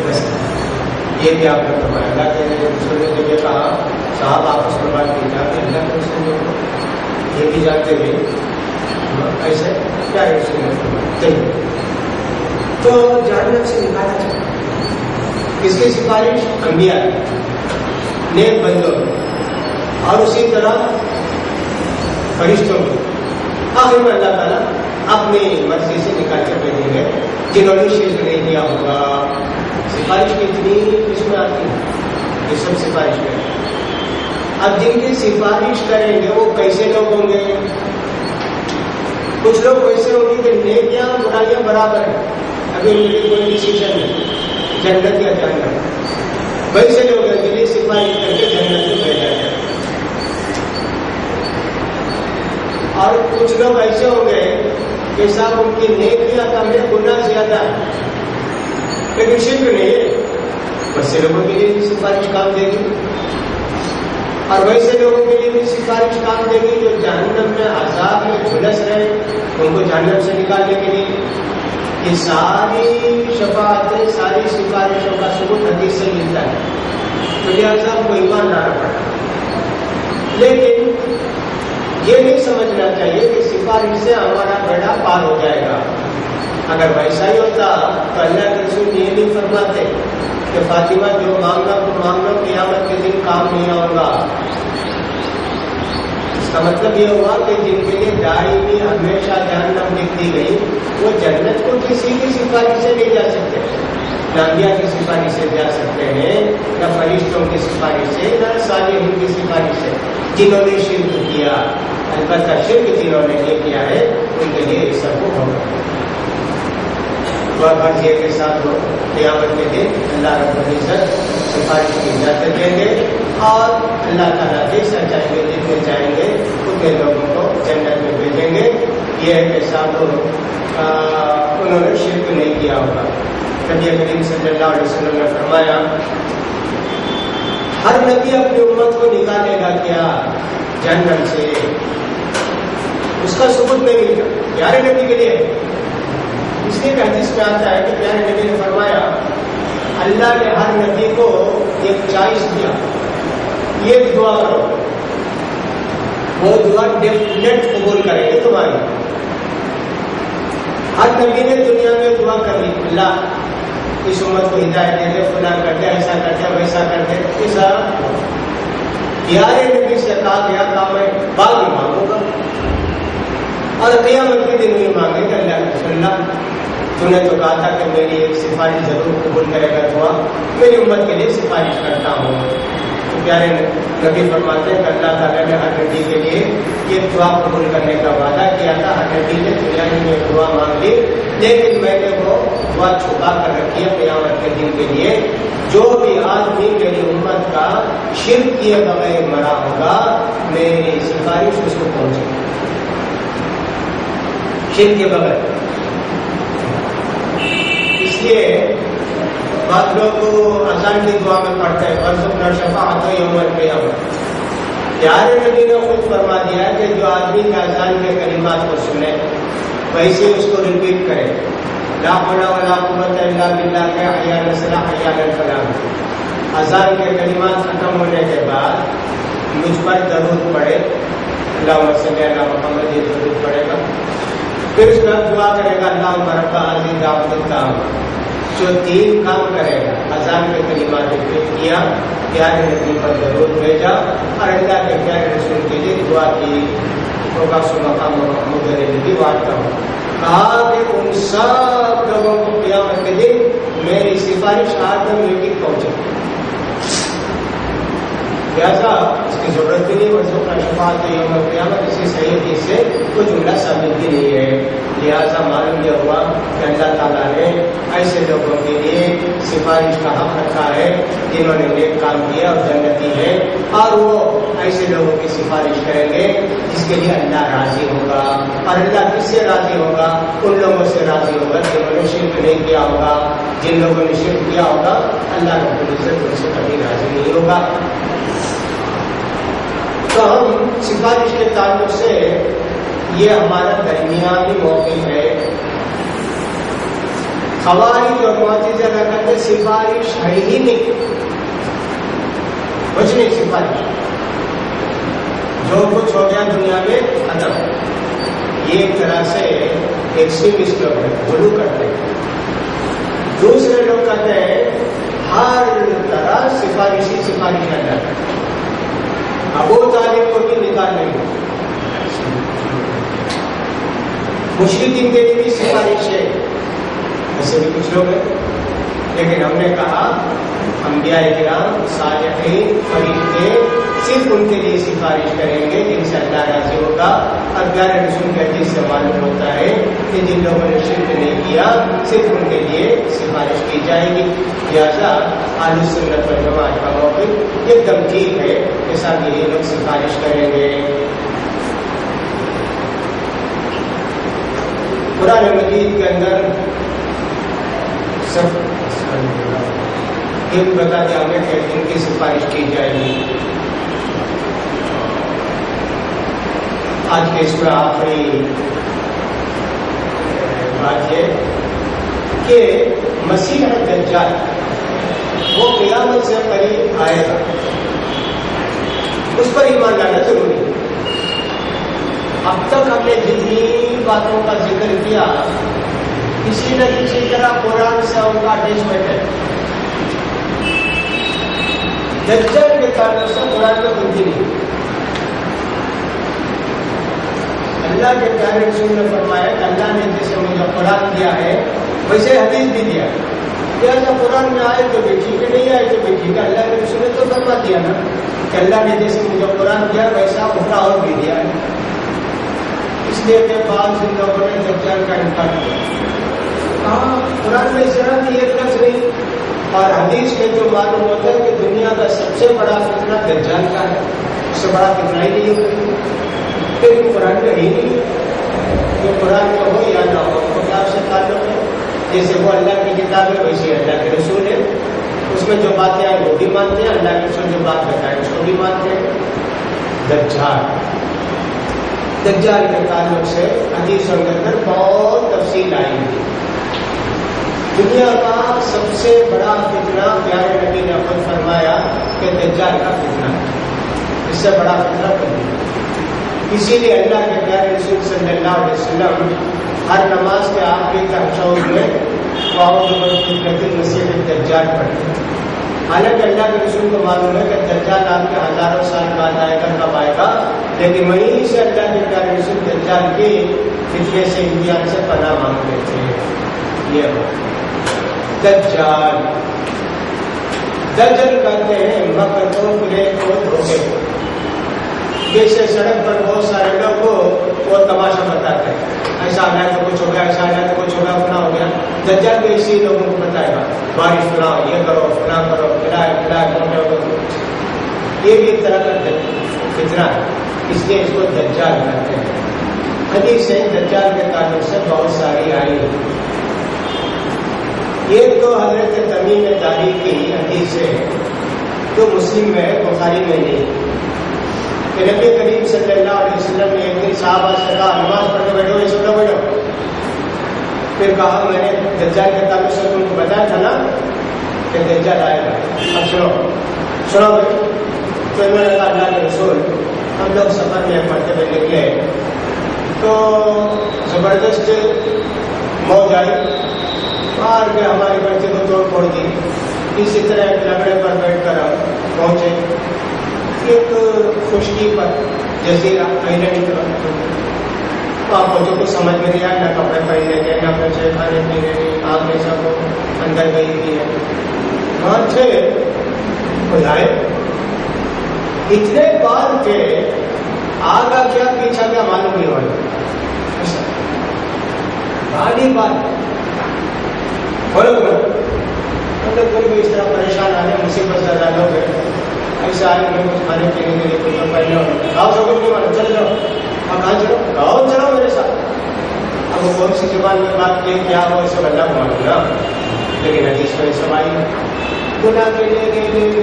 یہ بھی آپ نے فرمایا. اللہ کے رسول نے جب یہ کہا صاحب آپ اس پر بات کی جاتے ہیں, اللہ کے رسول نے یہ بھی جانتے ہوئے ایسے کیا رسول نے فرمایا تو جہنم سے نکالا جائے. اس کی سفارش انبیاء نیک بندوں اور اسی طرح فرشتوں کی. آخر میں اللہ تعالیٰ اپنی مرضی سے نکال کر بھیجیں گے جنہوں نے شرک نہیں کیا ہوگا. سفارش کی اتنی قسمیں آتی ہیں, یہ سب سفارش میں اب جن کی سفارش کریں گے وہ کیسے لوگ ہوں گے؟ کچھ لوگ ویسے ہوں گے کہ نیکیاں برائیاں برابر ہیں، ابھی میری کوئی ڈیسیژن نہیں جنت یا جہنم، ویسے لوگ ہیں کے لیے سفارش کر کے جنت میں بھیجا جائے. اور کچھ لوگ ایسے ہوں گے کہ صاحب ان کی نیکیاں کم ہے، گناہ زیادہ ہے، لیکن شرک نہیں ہے، ویسے لوگوں کے لیے بھی سفارش کام دے گی. اور ویسے لوگوں کے لیے بھی سفارش کام دے گی جو جہنم میں عذاب میں جھلس رہے، ان کو جہنم سے نکالنے کے لیے. یہ ساری شفاعتیں، ساری سفارشوں کا ثبوت حدیث سے ملتا ہے، تو لہٰذا کو ایمان لانا پڑتا. لیکن یہ نہیں سمجھنا چاہیے کہ سفارش سے ہمارا بیڑا پار ہو جائے گا. اگر ویسا ہی ہوتا تو اللہ کے رسول یہ نہیں فرماتے کہ فاطمہ جو مانگنا تو مانگنا، قیامت کے دن کام نہیں ہوگا. اس کا مطلب یہ ہوا کہ جن کے لیے دائمی ہمیشہ جہنم لکھتی گئی وہ جنت کو کسی کی سفارش سے نہیں جا سکتے، نہ انبیاء کی سفارش سے جا سکتے ہیں، نہ فرشتوں کی سفارش سے، نہ صالحین کی سفارش سے جنہوں نے شرک کیا. البتہ شرک جنہوں نے نہیں کیا ہے ان کے لیے یہ سب کو ہوگا. بھرجیے کے ساتھ وہ قیامت کے دن اللہ رب العزت سفارش کی اجازت دیں گے اور اللہ تعالیٰ جیسا چاہیں گے، جتنے چاہیں گے اتنے لوگوں کو جنت میں بھیجیں گے. یہ ہے کہ ساتھ انہوں نے شرک نہیں کیا ہوگا. نبی کریم صلی اللہ علیہ وسلم نے فرمایا ہر نبی اپنی امت کو نکالے گا کیا جہنم سے، اس کا ثبوت نہیں ملتا پیارے نبی کے لیے. اس لیے کہ حدیث میں آتا ہے کہ پیارے نبی نے فرمایا اللہ نے ہر نبی کو ایک چوائس دیا، یہ دعا کرو، وہ دعا ڈیفینیٹ قبول کریں گے تمہاری. ہر نبی نے دنیا میں دعا کر لی اللہ اس امت کو ہدایت دے دے، فلاں کر دے، ایسا کر دے، ویسا کر دے. ایسا پیارے نبی سے کہا گیا کام میں بعد میں مانگوں گا اور قیامت کے دن میں مانگے کہ اللہ تو نے تو کہا تھا کہ میری ایک سفارش ضرور قبول کرے گا، دعا میری امت کے لیے سفارش کرتا ہوں. تو پیارے نبی فرماتے ہیں کہ اللہ تعالیٰ نے ہر نبی کے لیے یہ دعا قبول کرنے کا وعدہ کیا تھا. ہر نبی نے دنیا میں دعا مانگ لی، لیکن میں نے وہ دعا چھپا کر رکھی ہے قیامت کے دن کے لیے. جو بھی آدمی میری امت کا شرک کیے بغیر مرا ہوگا میری سفارش اس کو پہنچے گی، شرک کے بغیر. اس لیے بعض لوگ اذان کی دعا میں پڑھتے ہیں ورزقنا شفاعت یوم القیامہ. پیارے نبی نے خود فرما دیا ہے کہ جو آدمی کے اذان کے کلمات کو سنے ویسے اس کو ریپیٹ کرے، لا حول ولا قوت الا باللہ کے حی علی الصلاۃ حی علی الفلاح. اذان کے کلمات ختم ہونے کے بعد مجھ پر درود پڑھے، اللہم صلی علی محمد، یہ درود پڑھے گا. پھر اس کا دعا کرے گا اللہم رب هذه الدعوۃ التامہ. جو 3 کام کرے گا، اذان کے کلمات ریپیٹ کیا، پیارے نبی پر درود بھیجا اور اللہ کے پیارے رسول کے لیے دعا کی. مقام محمود نبی وعدہ ہوں، کہا کہ ان سب لوگوں کو قیامت کے دن میری سفارش آدم میں پہنچے. لہٰذا اس کی ضرورت بھی نہیں ورزقنا شفاعت یوم القیامہ، کسی صحیح حدیث سے کوئی جملہ ثابت بھی نہیں ہے. لہٰذا معلوم یہ ہوا کہ اللہ تعالیٰ نے ایسے لوگوں کے لیے سفارش کا حق رکھا ہے جنہوں نے نیک کام کیا اور جنتی ہے، اور وہ ایسے لوگوں کی سفارش کریں گے جس کے لیے اللہ راضی ہوگا. اور اللہ کس سے راضی ہوگا؟ ان لوگوں سے راضی ہوگا جنہوں نے شرک نہیں کیا ہوگا. جن لوگوں نے شرک کیا ہوگا اللہ رب العزت ان سے کبھی راضی نہیں ہوگا. تو ہم سفارش کے تعلق سے یہ ہمارا درمیانی موقف ہے. خوارج اور معتزلہ کہتے سفارش ہے ہی نہیں، کچھ نہیں سفارش، جو کچھ ہو گیا دنیا میں ختم. یہ ایک طرح سے ایکسٹریمسٹ لوگ ہیں، غلو کرتے ہیں. دوسرے لوگ کہتے ہیں ہر طرح سفارشی سفارش کرنا ہے. ابو طالب کو بھی نکال لیں گے، مشرکین کے لیے بھی سفارش ہے، ایسے بھی کچھ لوگ ہیں. لیکن ہم نے کہا انبیاء کرام، صالحین، فرشتے صرف ان کے لیے سفارش کریں گے جن سے اللہ راضی ہوگا. اور پیارے رسول کے حدیث سے معلوم ہوتا ہے کہ جن لوگوں نے شرک نہیں کیا صرف ان کے لیے سفارش کی جائے گی. لہٰذا اہل سنت والجماعت کا موقف ایک دم ٹھیک ہے کہ سب یہی لوگ سفارش کریں گے. قرآن مجید کے اندر سب یہ بھی بتا دیا ہمیں کہ ان کی سفارش کی جائے گی. آج کے اس میں آخری بات یہ کہ مسیح دجال وہ قیامت سے قریب آئے گا، اس پر ایمان لانا ضروری ہے. اب تک ہم نے جتنی باتوں کا ذکر کیا کسی نہ کسی طرح قرآن سے ان کا اٹیچمنٹ ہے. دجال کے تعلق سے قرآن میں کچھ بھی نہیں. اللہ کے پیارے رسول نے فرمایا کہ اللہ نے جیسے مجھے قرآن دیا ہے ویسے حدیث بھی دیا. لہٰذا قرآن میں آئے تو بھی ٹھیک ہے، نہیں آئے تو بھی ٹھیک ہے. اللہ کے رسول نے تو فرما دیا نا کہ اللہ نے جیسے مجھے قرآن دیا ویسا اٹھا اور بھی دیا ہے. اس لیے کہ بعض ان لوگوں نے دجال کا انکار کیا. ہاں قرآن میں اس طرح کی ایک لفظ نہیں، اور حدیث میں جو معلوم ہوتا ہے کہ دنیا کا سب سے بڑا فتنہ دجال کا ہے، اس سے بڑا فتنہ ہی نہیں ہوتا. پھر قرآن میں ہی نہیں، یہ قرآن میں ہو یا نہ ہو کتاب سے تعلق ہے. جیسے وہ اللہ کی کتاب ہے ویسے اللہ کے رسول ہے. اس میں جو باتیں آئیں وہ بھی مانتے ہیں، اللہ کے رسول جو بات بتائے اس کو بھی مانتے ہیں. دجال کے تعلق سے حدیثوں کے اندر بہت تفصیل آئی ہے. دنیا کا سب سے بڑا فتنہ پیارے نبی نے خود فرمایا کہ دجال کا فتنہ ہے، اس سے بڑا فتنہ کوئی نہیں. اسی لیے اللہ کے پیارے رسول صلی اللہ علیہ وسلم ہر نماز کے آخری تشہد میں اعوذ باللہ من المسیح الدجال پڑھتے ہیں. حالانکہ اللہ کے رسول کو معلوم ہے کہ دجال آپ کے ہزاروں سال بعد آئے گا، کب آئے گا، لیکن وہیں سے اللہ کے پیارے رسول دجال کے فتنے سے امتحان سے پناہ مانگتے تھے. یہ دجال کہتے ہیں مکر کو پھرے کو دھوکے کو. جیسے سڑک پر بہت سارے لوگ کو وہ تماشا بتاتے ہیں، ایسا آنا تو کچھ ہو گیا، ایسا آنا تو کچھ ہو گیا، فلاں ہو گیا. دجال بھی اسی لوگوں کو بتائے گا بارش فلاں، یہ کرو فلاں کرو، کھلائے موٹے ہو. یہ بھی ایک طرح کا فتنہ ہے، اس لیے اس کو دجال کہتے ہیں. حدیث سے دجال کے تعلق سے بہت ساری آئی ہے. ایک تو حضرت تمیم داری کی حدیث ہے جو مسلم میں ہے، بخاری میں نہیں. کہ نبی کریم صلی اللہ علیہ وسلم نے ایک دن صحابہ سے کہا نماز پڑھ کے بیٹھو، یہ سنو بیٹھو. پھر کہا میں نے دجال کے تعلق سے تم کو بتایا تھا نا کہ دجال آئے گا، اب سنو بیٹھو. تو انہوں نے کہا اللہ کے رسول ہم لوگ سفر میں پڑھتے ہوئے نکلے تو زبردست موج آئی، مار کے ہماری بچے کو توڑ پھوڑ دی. اسی طرح ایک لکڑے پر بیٹھ کر ہم پہنچے ایک خشکی پر جزیرہ آئلینڈ پر. وہاں پہنچو کچھ سمجھ میں نہیں آیا، نہ کپڑے پہننے کے نہ کچھ کھانے پینے کی، آگ میں سب اندر گئی تھی. وہاں تھے بجائے اتنے بار کے آگا کیا پیچھا کیا معلوم نہیں ہوگا. بھاری بات بولو ہم لوگ کوئی بھی اس طرح پریشان آنے مصیبت زیادہ لوگ ہیں. ایسا آئے میں کچھ کھانے پینے کے لیے کچھ پہلے گاؤں سب نہیں مانا چل جاؤ. اب کہاں چلو گاؤں چلو میرے ساتھ. اب وہ کون سی زبان میں بات کی کیا ہو اسے اللہ کو معلوم نا، لیکن حدیث میں سب آئی. گناہ کے لیے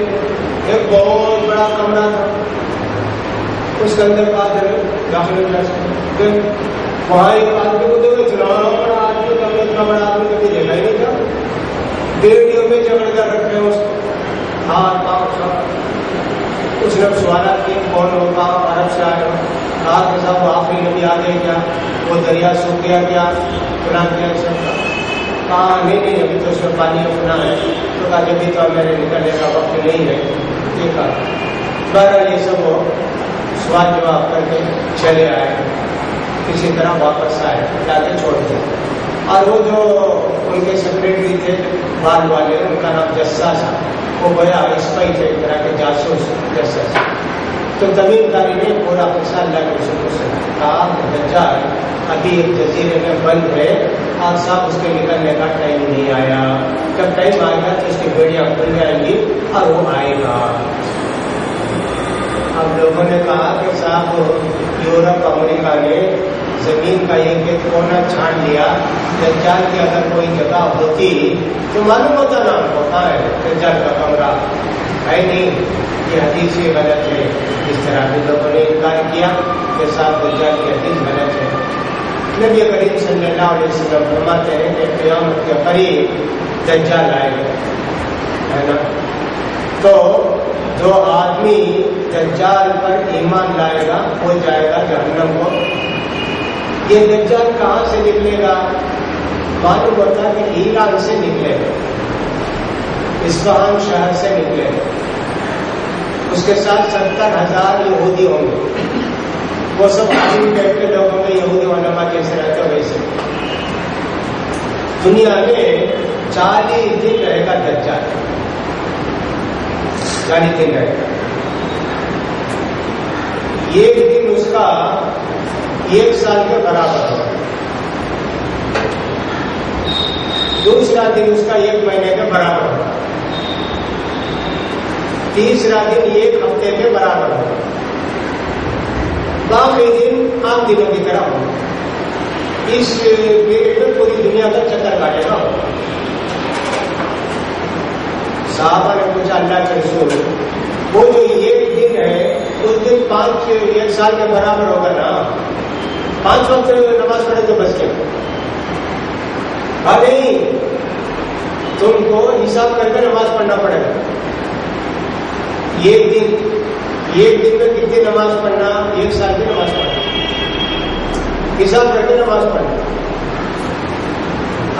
ایک بہت بڑا کمرہ تھا، اس کے اندر بات داخل ہو جا سکتے. وہاں ایک آدمی کو دیکھو اتنا بڑا آدمی کا اتنا بڑا آدمی کبھی دیکھا ہی نہیں تھا. بیڑیوں میں جگڑ کر رکھے اس کو ہاتھ پاؤں سب. کچھ لوگ سوالات کیے کون ہوگا، عرب سے آئے ہو. رات کے صاحب وہ آخری نبی آ گئے کیا، وہ دریا سوکھ گیا کیا، گناہ کیا سب کا. کہا نہیں ابھی تو اس میں پانی اپنا ہے. تو کہا جبھی تو میرے نکلنے کا وقت نہیں ہے. دیکھا بہرحال یہ سب وہ سوال جواب کر کے چلے آئے، کسی طرح واپس آئے، لا کے چھوڑ دیا. اور وہ جو ان کے سیکرٹری تھے بال والے، ان کا نام جساس تھا. وہ گیا اسپائی تھے، ایک طرح کے جاسوس جساس. تو تمیم داری نے پورا قصہ اللہ کے رسول کو سنایا، کہا دجال ابھی ایک جزیرے میں بند ہے، آج صاحب اس کے نکلنے کا ٹائم نہیں آیا، جب ٹائم آئے گا تو اس کی بیڑیاں کھل جائیں گی اور وہ آئے گا۔ اب لوگوں نے کہا کہ صاحب یورپ امریکہ نے زمین کا ایک کونا چھان لیا، دجال کی اگر کوئی جگہ ہوتی تو معلوم ہوتا نا ہوتا ہے دجال کا کمرہ ہے نہیں، یہ حدیث ہی غلط ہے۔ اس طرح بھی لوگوں نے انکار کیا کہ صاحب دجال کی حدیث غلط ہے۔ نبی کریم صلی اللہ علیہ وسلم فرماتے ہیں کہ قیامت کے قریب دجال آئے گا، ہے نا؟ تو جو آدمی دجال پر ایمان لائے گا وہ جائے گا جہنم کو۔ یہ دجال کہاں سے نکلے گا؟ معلوم ہوتا کہ ایران سے نکلے گا، اصفہان شہر سے نکلے گا، اس کے ساتھ 70,000 یہودی ہوں گے، وہ سب عالم ٹائپ کے لوگ ہوں گے، یہودی علماء جیسے رہتے ہو ویسے۔ دنیا میں 40 دن رہے گا دجال، 40 دن رہے گا۔ ایک دن اس کا 1 سال کے برابر ہوگا، دوسرا دن اس کا 1 مہینے کے برابر ہوگا، تیسرا دن 1 ہفتے کے برابر ہوگا، باقی دن عام دنوں کی طرح ہوگا۔ اس پیریڈ میں پوری دنیا کا چکر کاٹے گا۔ صحابہ نے پوچھا اللہ کے رسول وہ جو 1 دن ہے اس دن 1 سال کے برابر ہوگا نا، 5 وقت نماز پڑھے تو بس گیا؟ نہیں، تم کو حساب کر کے نماز پڑھنا پڑے گا۔ 1 دن میں کتنی نماز پڑھنا؟ 1 سال کی نماز پڑھنا، حساب کر کے نماز پڑھنا۔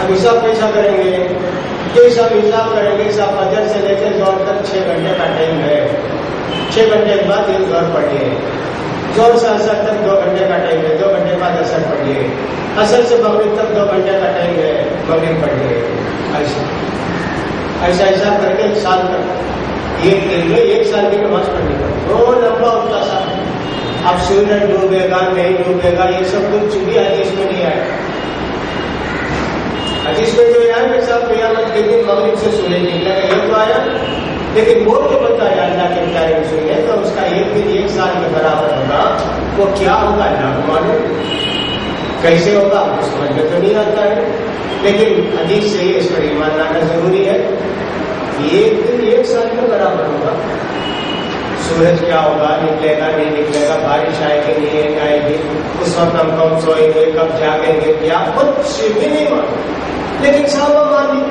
اب حساب کیسا کریں گے؟ یہ سب حساب کریں گے، سب فجر سے لے کے زور تک 6 گھنٹے کا ٹائم ہے، 6 گھنٹے کے بعد ایک زور پڑھیے، زور سے اثر تک 2 گھنٹے کا ٹائم ہے، 2 گھنٹے بعد اثر پڑھیے، اثر سے مغرب تک 2 گھنٹے کا ٹائم ہے، مغرب پڑھیے، ایسا حساب کر کے 1 سال تک، ایک دن میں 1 سال کی نماز پڑھنی پڑے، وہ لمبا ہوتا سا۔ اب سورج ڈوبے گا نہیں ڈوبے گا یہ سب کچھ بھی حدیث میں نہیں آیا۔ حدیث میں جو ہے کہ صاحب قیامت کے دن مغرب سے سورج نکلے گا یہ تو آیا، لیکن وہ جو بتایا اللہ کے پیارے رسول نے تو اس کا 1 دن 1 سال کے برابر ہوگا، وہ کیا ہوگا اللہ کو معلوم، کیسے ہوگا سمجھ میں تو نہیں آتا ہے، لیکن حدیث سے اس پر ایمان لانا ضروری ہے۔ 1 دن 1 سال کے برابر ہوگا۔ سورج کیا ہوگا، نکلے گا نہیں نکلے گا، بارش آئے گی نہیں آئے گی، اس وقت ہم کب سوئیں گے کب جاگیں گے کیا کچھ بھی نہیں مان، لیکن صحابہ مان لی۔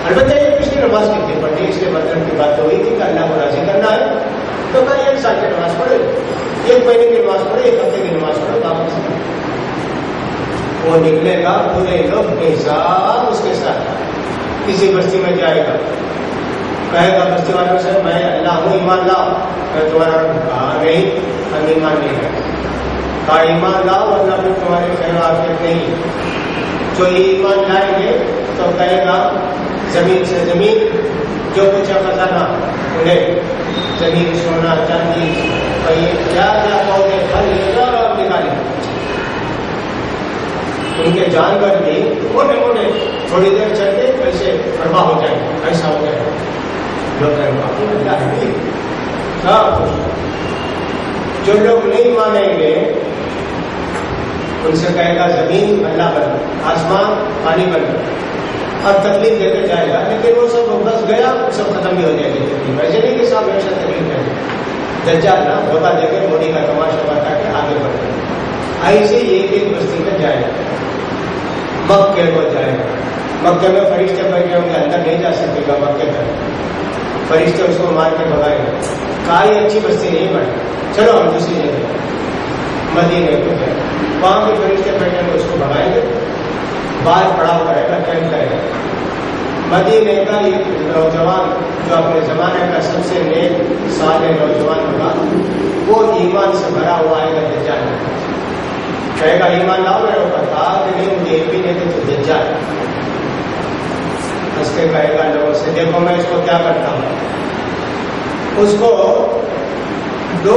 البتہ یہ پچھلی نماز کتنی پڑھی، اس لیے مطلب کی بات ہوئی تھی کہ اللہ کو راضی کرنا ہے تو کل 1 سال کی نماز پڑھے، 1 مہینے کی نماز پڑھے، 1 ہفتے کی نماز پڑھے، واپس وہ نکلے گا پورے لوگ کے حساب اس کے ساتھ کسی بستی میں جائے گا، کہے گا بستی والوں سے میں اللہ ہوں ایمان لاؤ، میں تمہارا کہا نہیں ہم ایمان نہیں ہے، کہا ایمان لاؤ ورنہ پھر تمہارے خیر عافیت نہیں۔ جو ایمان لائیں گے تو کہے گا زمین سے زمین جو کچھ ہے خزانہ انہیں زمین سونا چاندی کیا کیا پودے پھل یہ سب نکالیں، ان کے جانور بھی موٹے موٹے تھوڑی دیر چلتے ایسے برباد ہو جائیں، ایسا ہو جائے جو لوگ نہیں مانیں گے ان سے کہے گا زمین اللہ بن، آسمان پانی بن، اور تکلیف دے کے جائے گا، لیکن وہ سب بس گیا سب ختم بھی ہو جائے گی تکلیف، ایسے نہیں کہ سب ہمیشہ تکلیف ہے، دجال نہ دھوکہ دے کے موڑی کا تماشا بتا کے آگے بڑھے، ایسے ایک بستی میں جائے گا، مکے کو جائے گا، مکے میں فرشتے بیٹھے ہوں گے، اندر نہیں جا سکے گا مکے میں، فرشتے اس کو مار کے بھگائے گا، کہا یہ اچھی بستی نہیں بڑھے، چلو ہم دوسری جگہ مدینے کو جائیں، وہاں کے فرشتے بیٹھے ہوئے اس کو بھگائیں گے، باہر پڑاؤ کرے گا، کیمپ کرے گا۔ مدینے کا ایک نوجوان جو اپنے زمانے کا سب سے نیک صالح نوجوان ہوگا وہ ایمان سے بھرا ہوا آئے گا دجال، کہے گا ایمان لاؤ میرے اوپر، کہا کہ نہیں مجھے ایک بھی نہیں دے تو دجال، ہنس کے کہے گا لوگوں سے دیکھو میں اس کو کیا کرتا ہوں، اس کو 2